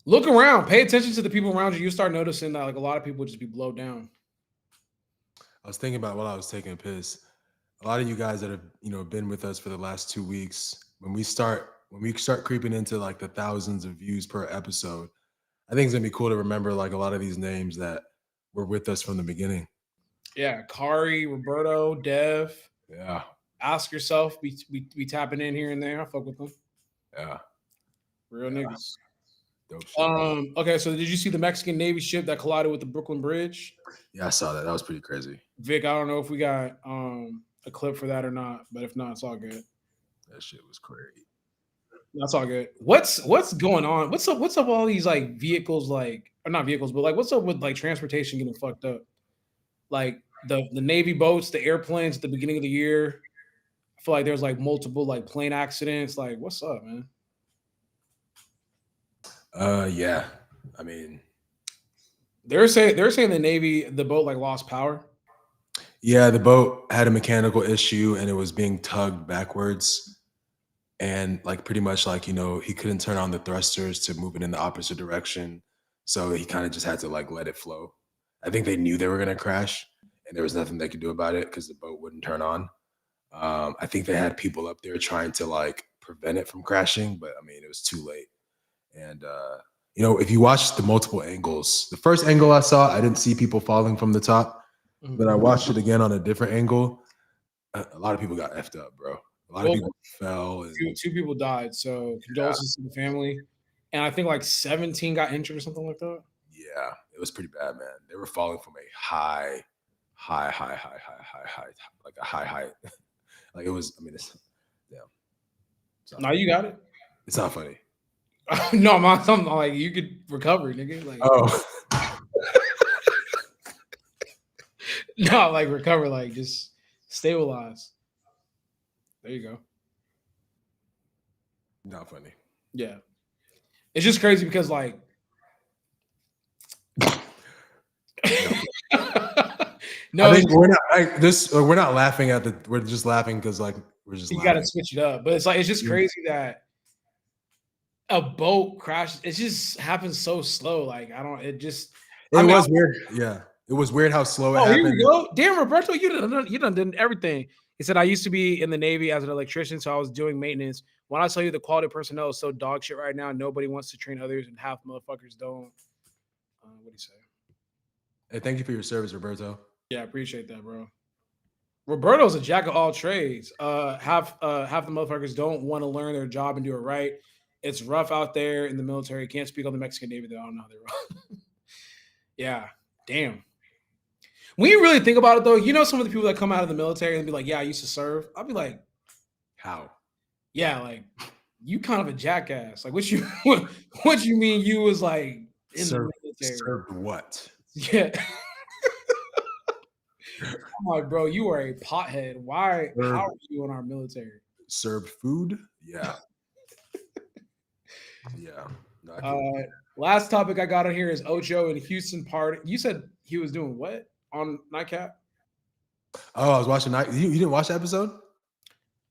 Look around. Pay attention to the people around you. You start noticing that like a lot of people just be blowed down. I was thinking about while I was taking a piss. A lot of you guys that have been with us for the last 2 weeks, when we start creeping into like the thousands of views per episode, I think it's gonna be cool to remember like a lot of these names that were with us from the beginning. Yeah, Kari, Roberto, Dev. Yeah. Ask yourself, we tapping in here and there. I fuck with them. Yeah. Real niggas. Dope shit. Okay, so did you see the Mexican Navy ship that collided with the Brooklyn Bridge? Yeah, I saw that. That was pretty crazy. Vic, I don't know if we got a clip for that or not, but if not, it's all good. That shit was crazy. That's all good. What's going on? What's up with all these like vehicles, like or not vehicles, but like what's up with like transportation getting fucked up? Like the Navy boats, the airplanes at the beginning of the year. I feel like there's like multiple like plane accidents. Like, what's up, man? Yeah. I mean, they're saying the Navy, the boat like lost power. Yeah, the boat had a mechanical issue and it was being tugged backwards. And like pretty much like, he couldn't turn on the thrusters to move it in the opposite direction. So he kind of just had to like let it flow. I think they knew they were going to crash and there was nothing they could do about it because the boat wouldn't turn on. I think they had people up there trying to like prevent it from crashing, but I mean, it was too late. And, if you watch the multiple angles, the first angle I saw, I didn't see people falling from the top, but I watched it again on a different angle. A lot of people got effed up, bro. A lot of people fell. And two people died. So condolences to the family. And I think like 17 got injured or something like that. Yeah, it was pretty bad, man. They were falling from a high, like a high height. Like it was, I mean, it's, yeah. No, you got it. It's not funny. No, man, something like you could recover, nigga. Like, oh. No, like recover, like just stabilize. There you go. Not funny. Yeah. It's just crazy because like no, I think we're not laughing at we're just laughing because like we're just you gotta switch it up. But it's just crazy that a boat crashes. It just happens so slow. Like it was weird. Yeah. It was weird how slow it happened. Here you go. Damn, Roberto, you done everything. He said, I used to be in the Navy as an electrician, so I was doing maintenance. When I tell you the quality of personnel is so dog shit right now, nobody wants to train others, and half motherfuckers don't. What do you say? Hey, thank you for your service, Roberto. Yeah, I appreciate that, bro. Roberto's a jack of all trades. Half the motherfuckers don't want to learn their job and do it right. It's rough out there in the military. Can't speak on the Mexican Navy, though. I don't know how they're Yeah, damn. When you really think about it, though, some of the people that come out of the military and be like, yeah, I used to serve. I'll be like, how? Yeah, like, you kind of a jackass. Like, what you mean you was like in the military? Served what? Yeah. I'm like, bro, you are a pothead. Why? How are you in our military? Served food? Yeah. Yeah. Last topic I got on here is Ocho and Houston party. You said he was doing what on Nightcap? Oh, I was watching You didn't watch the episode?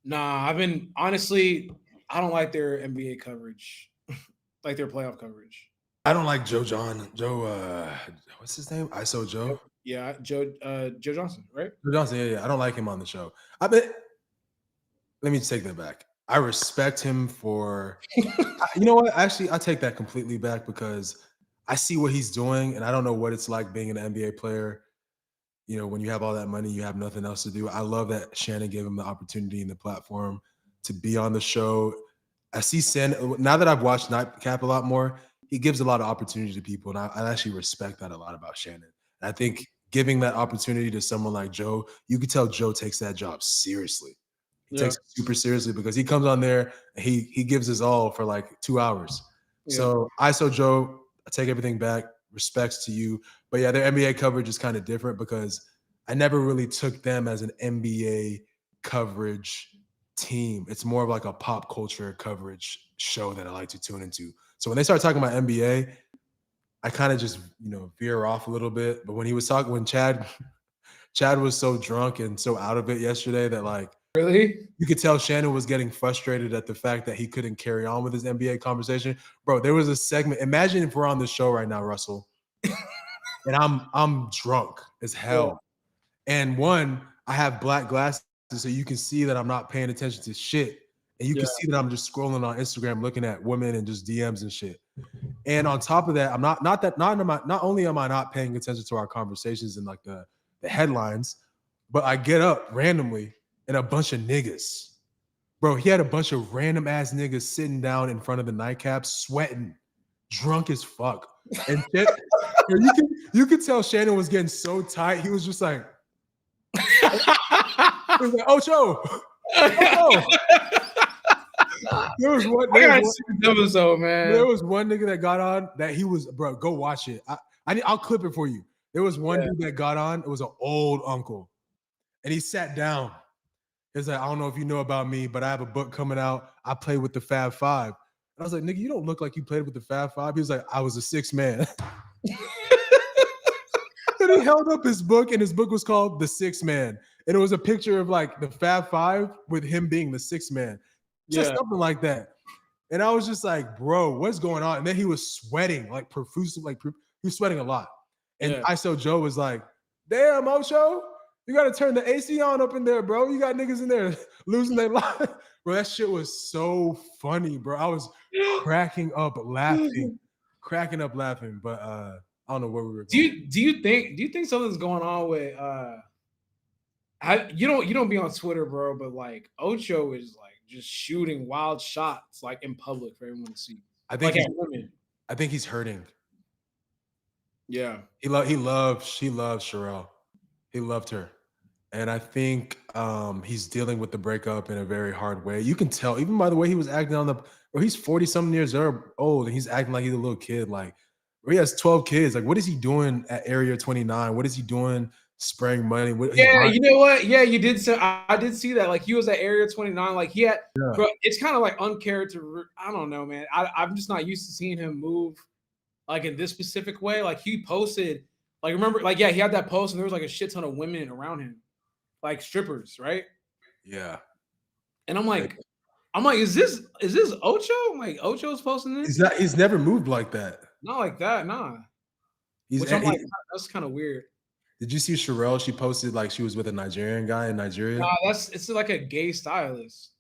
Nah, honestly, I don't like their NBA coverage, like their playoff coverage. I don't like Joe, what's his name? ISO Joe? Yeah, Joe Johnson, right? Joe Johnson, yeah. I don't like him on the show. I bet. Let me take that back. I respect him for. You know what? Actually, I take that completely back because I see what he's doing, and I don't know what it's like being an NBA player. You know, when you have all that money, you have nothing else to do. I love that Shannon gave him the opportunity and the platform to be on the show. I see now that I've watched Nightcap a lot more, he gives a lot of opportunity to people, and I actually respect that a lot about Shannon. And I think giving that opportunity to someone like Joe, you could tell Joe takes that job seriously. He takes it super seriously because he comes on there and he gives his all for like 2 hours. Yeah. So Joe, I take everything back. Respects to you. But yeah, their NBA coverage is kind of different because I never really took them as an NBA coverage team. It's more of like a pop culture coverage show that I like to tune into. So when they start talking about NBA, I kind of just, veer off a little bit. But when he was talking, when Chad was so drunk and so out of it yesterday that like, really, you could tell Shannon was getting frustrated at the fact that he couldn't carry on with his NBA conversation. Bro, there was a segment. Imagine if we're on the show right now, Russell, and I'm drunk as hell. Yeah. And I have black glasses, so you can see that I'm not paying attention to shit. And you can see that I'm just scrolling on Instagram looking at women and just DMs and shit. And on top of that, I'm not only am I not paying attention to our conversations and like the headlines, but I get up randomly and a bunch of niggas. Bro, he had a bunch of random ass niggas sitting down in front of the nightcap, sweating, drunk as fuck. And you could tell Shannon was getting so tight. He was just like, he was like, Ocho. There was one nigga that got on that he was, bro, go watch it. I'll clip it for you. There was one dude that got on. It was an old uncle. And he sat down. He's like, I don't know if you know about me, but I have a book coming out. I play with the Fab Five. And I was like, nigga, you don't look like you played with the Fab Five. He was like, I was a sixth man. And he held up his book, and his book was called The Sixth Man. And it was a picture of like the Fab Five with him being the sixth man. Just something like that. And I was just like, bro, what's going on? And then he was sweating, like profusely, he was sweating a lot. And ISO Joe was like, damn, Ocho, you got to turn the AC on up in there, bro. You got niggas in there losing their life. Bro, that shit was so funny, bro. I was cracking up laughing. But I don't know where we were going. Do you think something's going on with you don't be on Twitter, bro, but like Ocho is like just shooting wild shots like in public for everyone to see. I think he's hurting. Yeah. She loves Sherelle. He loved her. And I think he's dealing with the breakup in a very hard way. You can tell, even by the way he was acting he's 40-something years old, and he's acting like he's a little kid. Like, he has 12 kids. Like, what is he doing at Area 29? What is he doing spraying money? You know what? Yeah, you did. So I did see that. Like, he was at Area 29. Like, he had, bro, it's kind of like uncharacteristic. I don't know, man. I'm just not used to seeing him move like in this specific way. Like, he posted, like, remember, like, yeah, he had that post, and there was like a shit ton of women around him. Like strippers, right? Yeah. And I'm like, is this Ocho? I'm like, Ocho's posting this? He's never moved like that. Not like that, nah. Which I'm like, that's kind of weird. Did you see Sherelle? She posted like she was with a Nigerian guy in Nigeria. Nah, it's like a gay stylist.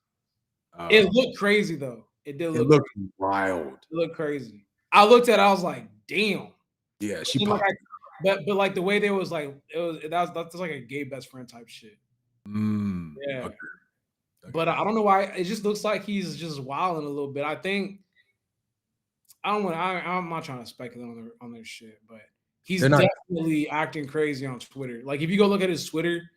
It looked crazy though. It did look wild. It looked crazy. I looked at it, I was like, damn. Yeah, she popped. But like the way they was like, that's like a gay best friend type shit. Yeah. Okay. But I don't know why. It just looks like he's just wilding a little bit. I think I'm not trying to speculate on their shit, but he's definitely acting crazy on Twitter. Like if you go look at his Twitter,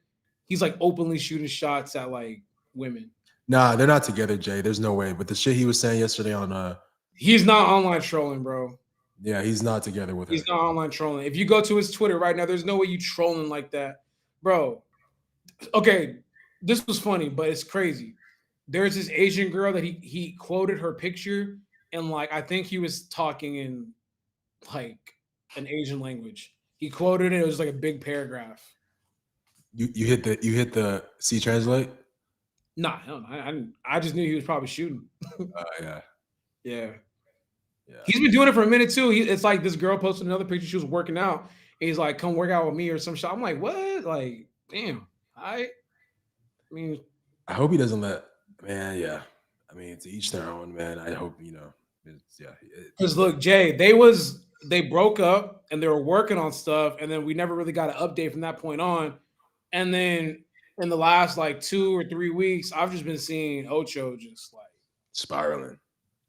he's like openly shooting shots at like women. Nah, they're not together, Jay. There's no way. But the shit he was saying yesterday on he's not online trolling, bro. Yeah, he's not together with her. He's not online trolling. If you go to his Twitter right now, there's no way you trolling like that. Bro. Okay, this was funny, but it's crazy. There's this Asian girl that he quoted her picture, and like I think he was talking in like an Asian language. He quoted it, it was like a big paragraph. You hit the C translate? Nah, I just knew he was probably shooting. Yeah. He's been doing it for a minute too. It's like this girl posted another picture. She was working out, He's like, come work out with me or some shit. I'm like, what? Like, damn. I mean, I hope he doesn't let, man. Yeah. I mean, to each their own, man. I hope, because look, Jay, they broke up and they were working on stuff, and then we never really got an update from that point on. And then in the last like 2 or 3 weeks, I've just been seeing Ocho just like spiraling,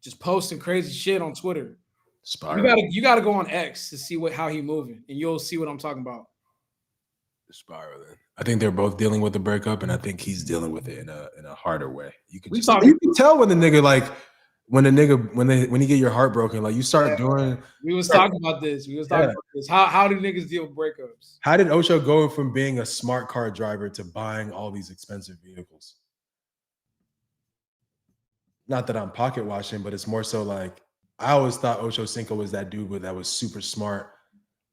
just posting crazy shit on Twitter. spiraling. You gotta go on X to see how he moving, and you'll see what I'm talking about. Spiraling. I think they're both dealing with the breakup, and I think he's dealing with it in a harder way. You can tell when the nigga like when you get your heart broken, like you start doing. We was talking about this. How do niggas deal with breakups? How did Ocho go from being a smart car driver to buying all these expensive vehicles? Not that I'm pocket watching, but it's more so like I always thought Ocho Cinco was that dude that was super smart.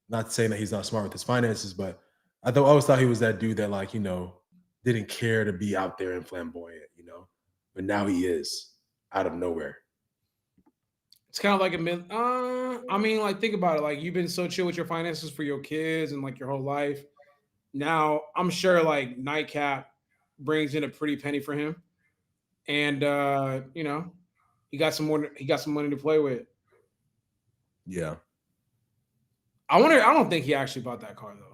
Not saying that he's not smart with his finances, but I always thought he was that dude that like, didn't care to be out there and flamboyant, but now he is out of nowhere. It's kind of like a myth. I mean, like, think about it. Like, you've been so chill with your finances for your kids and like your whole life. Now, I'm sure like Nightcap brings in a pretty penny for him, and he got some money to play with. Yeah. I don't think he actually bought that car though.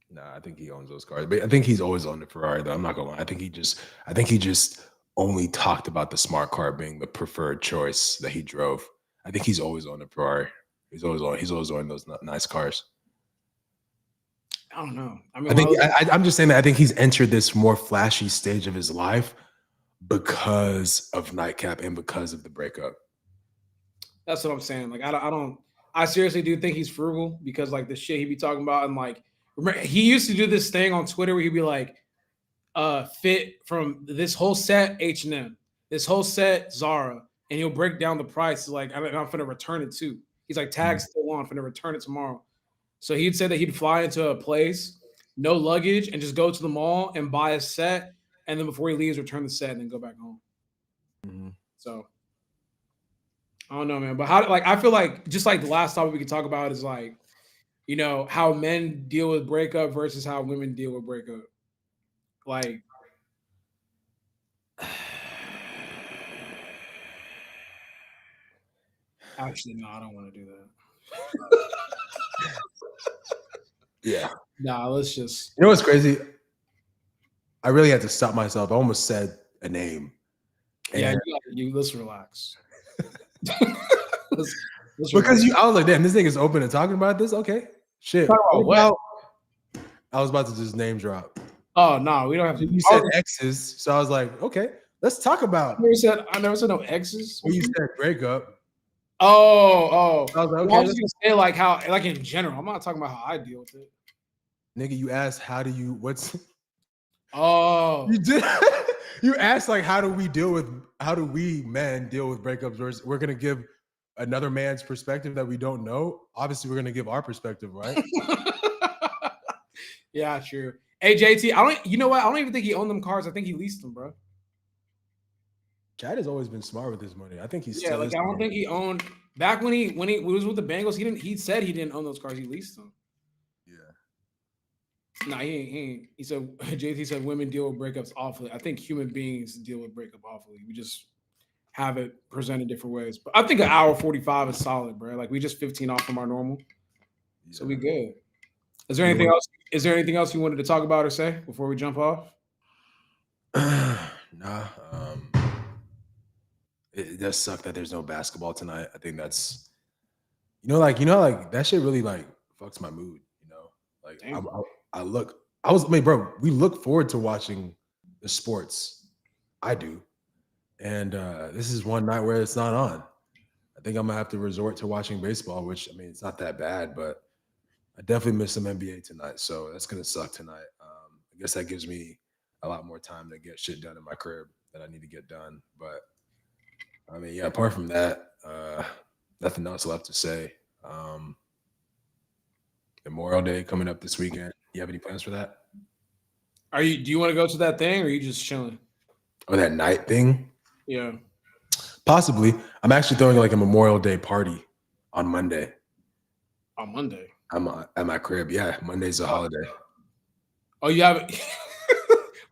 Nah, I think he owns those cars, but I think he's always owned a Ferrari though. I'm not gonna lie. I think he just only talked about the smart car being the preferred choice that he drove. I think he's always owned a Ferrari. He's always owned those nice cars. I don't know. I mean, I'm just saying that I think he's entered this more flashy stage of his life because of Nightcap and because of the breakup. That's what I'm saying. Like, I seriously do think he's frugal because like the shit he be talking about, and like, remember, he used to do this thing on Twitter where he'd be like, fit from this whole set H&M, this whole set Zara, and he'll break down the price. Like, I'm finna return it too. He's like, tag still on, finna return it tomorrow. So he'd say that he'd fly into a place, no luggage, and just go to the mall and buy a set, and then before he leaves, return the set and then go back home. Mm-hmm. So I don't know, man. But I feel like just like the last topic we could talk about is like, how men deal with breakup versus how women deal with breakup. Like, actually, no, I don't want to do that. Yeah. Nah, let's just. You know what's crazy? I really had to stop myself. I almost said a name. Yeah, let's relax. Because I was like, damn, this nigga's open and talking about this. Okay, shit. What? I was about to just name drop. Oh no, we don't have to. You said exes, so I was like, okay, let's talk about. I never said no exes. Well, you said breakup. Oh. I was like, okay. Well, I was just gonna say like how, like in general. I'm not talking about how I deal with it. Nigga, you asked what's. Oh, you did. You asked like, how do we men deal with breakups? We're gonna give another man's perspective that we don't know. Obviously, we're gonna give our perspective, right? Yeah, true. Hey, JT, you know what? I don't even think he owned them cars. I think he leased them, bro. Chad has always been smart with his money. I think he's I don't think he owned back when he was with the Bengals. He said he didn't own those cars. He leased them. Yeah. Nah, he ain't. He said JT said women deal with breakups awfully. I think human beings deal with breakup awfully. We just have it presented different ways. But I think an hour 45 is solid, bro. Like we just 15 off from our normal. Yeah. So we good. Is there anything else? Is there anything else you wanted to talk about or say before we jump off? Nah. It does suck that there's no basketball tonight. I think that's, like that shit really like fucks my mood. Like we look forward to watching the sports. I do, and this is one night where it's not on. I think I'm gonna have to resort to watching baseball, which I mean it's not that bad, but I definitely miss some NBA tonight, so that's gonna suck tonight. I guess that gives me a lot more time to get shit done in my crib that I need to get done. But I mean, yeah, apart from that, nothing else left to say. Memorial Day coming up this weekend. You have any plans for that? Do you want to go to that thing, or are you just chilling? Oh, that night thing? Yeah. Possibly. I'm actually throwing like a Memorial Day party on Monday. On Monday? I'm at my crib. Yeah, Monday's a holiday. Oh, you have it.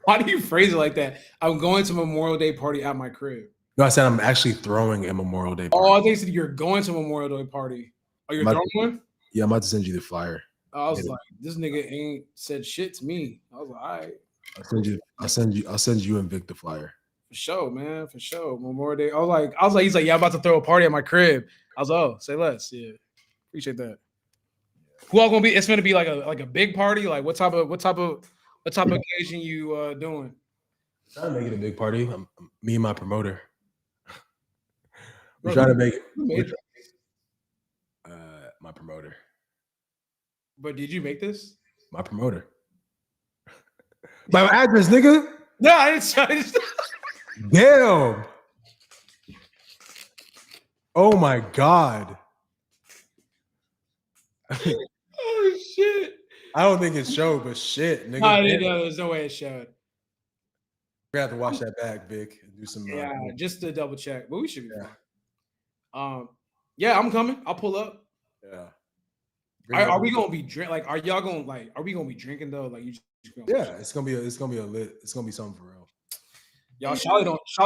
Why do you phrase it like that? I'm going to Memorial Day party at my crib. No, I said I'm actually throwing a Memorial Day party. Oh, I think you said you're going to Memorial Day party. Oh, you're throwing one? Yeah, I'm about to send you the flyer. I was like, this nigga ain't said shit to me. I was like, all right. I'll send you and Vic the flyer. For sure, man. For sure. Memorial Day. I was like, he's like, yeah, I'm about to throw a party at my crib. I was like, oh, say less. Yeah. Appreciate that. Who all gonna be? It's gonna be like a big party. Like what type of occasion you doing? I'm trying to make it a big party. Me and my promoter. We're trying to make it. My promoter. But did you make this? My promoter. My address, nigga. No, I didn't. Damn. Oh my God. Oh shit. I don't think it showed, but shit, nigga. No, I didn't know. There's no way it showed. We're gonna have to wash that back, Vic, and do some. Yeah, just to double check. But we should be fine. Yeah, I'm coming. I'll pull up. Yeah. Are we gonna be drink? Like, are y'all gonna like? Are we gonna be drinking though? Like, you just yeah, it's gonna be a lit. It's gonna be something for real. Y'all, Shawley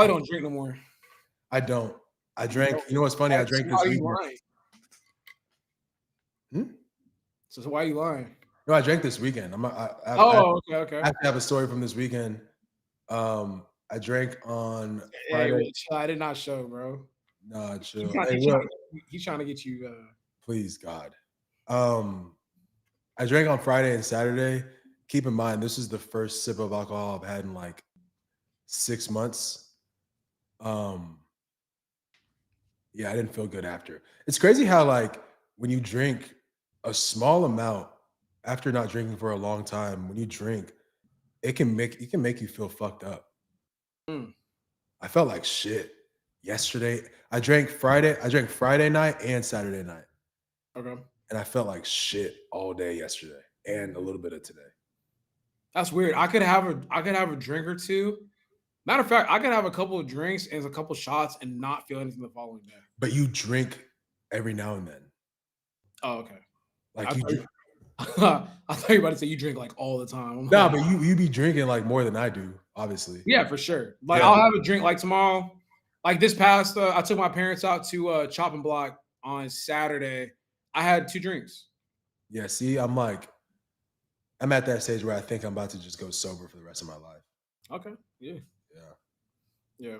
don't drink no more. I don't. I drank. You know what's funny? I drank this weekend. So why are you lying? No, I drank this weekend. Okay. Okay. I have to have a story from this weekend. I drank on Friday. Hey, I did not show, bro. Nah, chill. He's trying to get you. Please, God. I drank on Friday and Saturday. Keep in mind, this is the first sip of alcohol I've had in like 6 months. Yeah, I didn't feel good after. It's crazy how like when you drink a small amount after not drinking for a long time, when you drink, it can make you feel fucked up. I felt like shit yesterday. I drank Friday night and Saturday night. Okay. And I felt like shit all day yesterday and a little bit of today. That's weird. I could have a drink or two. Matter of fact, I could have a couple of drinks and a couple of shots and not feel anything the following day. But you drink every now and then. Oh, okay. Like I thought you were about to say you drink like all the time. No, but you be drinking like more than I do, obviously. Yeah, for sure. Like I'll have a drink like tomorrow. Like this past, I took my parents out to Chopping Block on Saturday. I had 2 drinks. Yeah, see, I'm at that stage where I think I'm about to just go sober for the rest of my life. Okay. Yeah.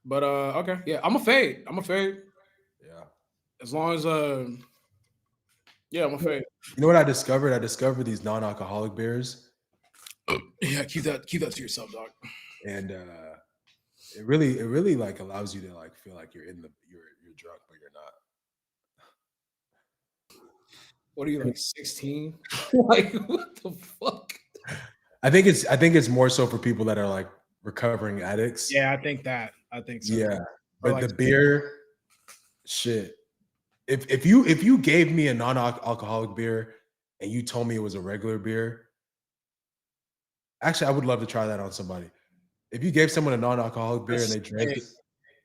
But okay. Yeah, I'm a fade. Yeah. As long as yeah, I'm a fade. You know what I discovered? I discovered these non-alcoholic beers. Yeah, keep that to yourself, dog. And it really like allows you to like feel like you're drunk, but you're not. What are you like 16? Like what the fuck? I think it's more so for people that are like recovering addicts. Yeah, I think so. Yeah. But like the beer shit. If you gave me a non-alcoholic beer and you told me it was a regular beer, actually I would love to try that on somebody. If you gave someone a non-alcoholic beer and they drank it,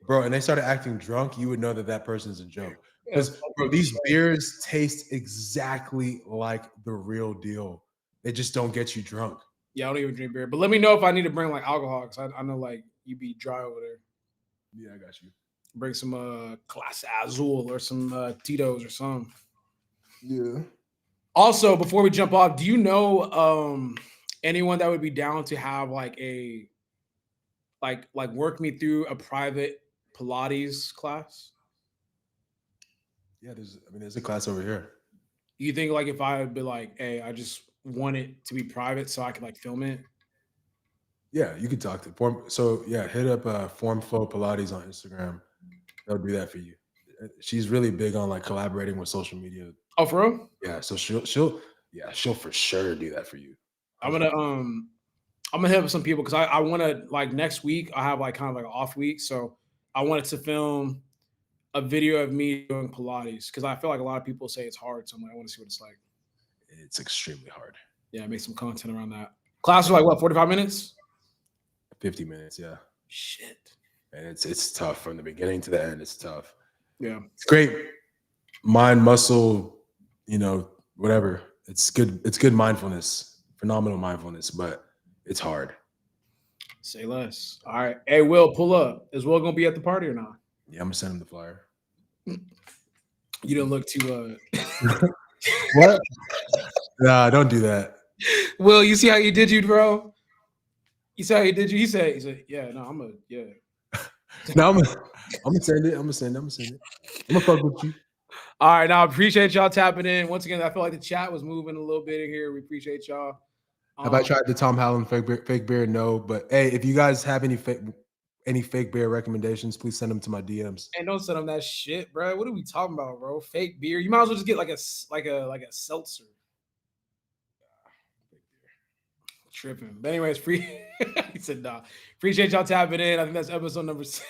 bro, and they started acting drunk, you would know that person's a joke. Because bro, these beers taste exactly like the real deal. They just don't get you drunk. Yeah, I don't even drink beer. But let me know if I need to bring like alcohol, because I know like you be dry over there. Yeah, I got you. Bring some Clase Azul or some Tito's or something. Yeah. Also, before we jump off, do you know anyone that would be down to have like a like work me through a private Pilates class? Yeah, there's a class over here. You think like if I would be like, hey, I just want it to be private so I can like film it? Yeah, you can talk to Form. So yeah, hit up Form Flow Pilates on Instagram. They'll do that for you. She's really big on like collaborating with social media. Oh, for real? Yeah, so she'll for sure do that for you. I'm gonna hit up some people because I want to like next week I have like kind of like an off week, so I wanted to film a video of me doing Pilates because I feel like a lot of people say it's hard, so I'm like, I want to see what it's like. It's extremely hard. Yeah, make some content around that. Class are like what, 45 minutes? 50 minutes, yeah. Shit. And it's tough from the beginning to the end. It's tough. Yeah. It's great mind muscle, whatever. It's good. It's good mindfulness, phenomenal mindfulness, but it's hard. Say less. All right. Hey, Will, pull up. Is Will gonna be at the party or not? Yeah, I'm gonna send him the flyer. You didn't look too. What? Nah, don't do that. Will, you see how he did you, bro? You see how he did you? He said, yeah, no, I'm yeah. No, I'm gonna send it. I'm gonna send it. I'm gonna fuck with you. All right, now I appreciate y'all tapping in. Once again, I feel like the chat was moving a little bit in here. We appreciate y'all. Have I tried the Tom Holland fake beard? No, but hey, if you guys have any fake beard recommendations, please send them to my DMs. And don't send them that shit, bro. What are we talking about, bro? Fake beer. You might as well just get like a seltzer. Tripping. But anyways, he said nah. Appreciate y'all tapping in. I think that's episode number 6.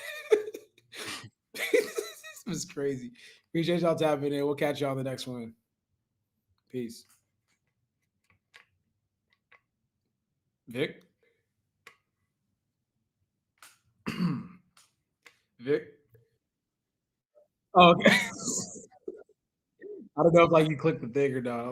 This was crazy. Appreciate y'all tapping in. We'll catch y'all on the next one. Peace. Vic? Vic? Oh, okay. I don't know if like you clicked the thing or not.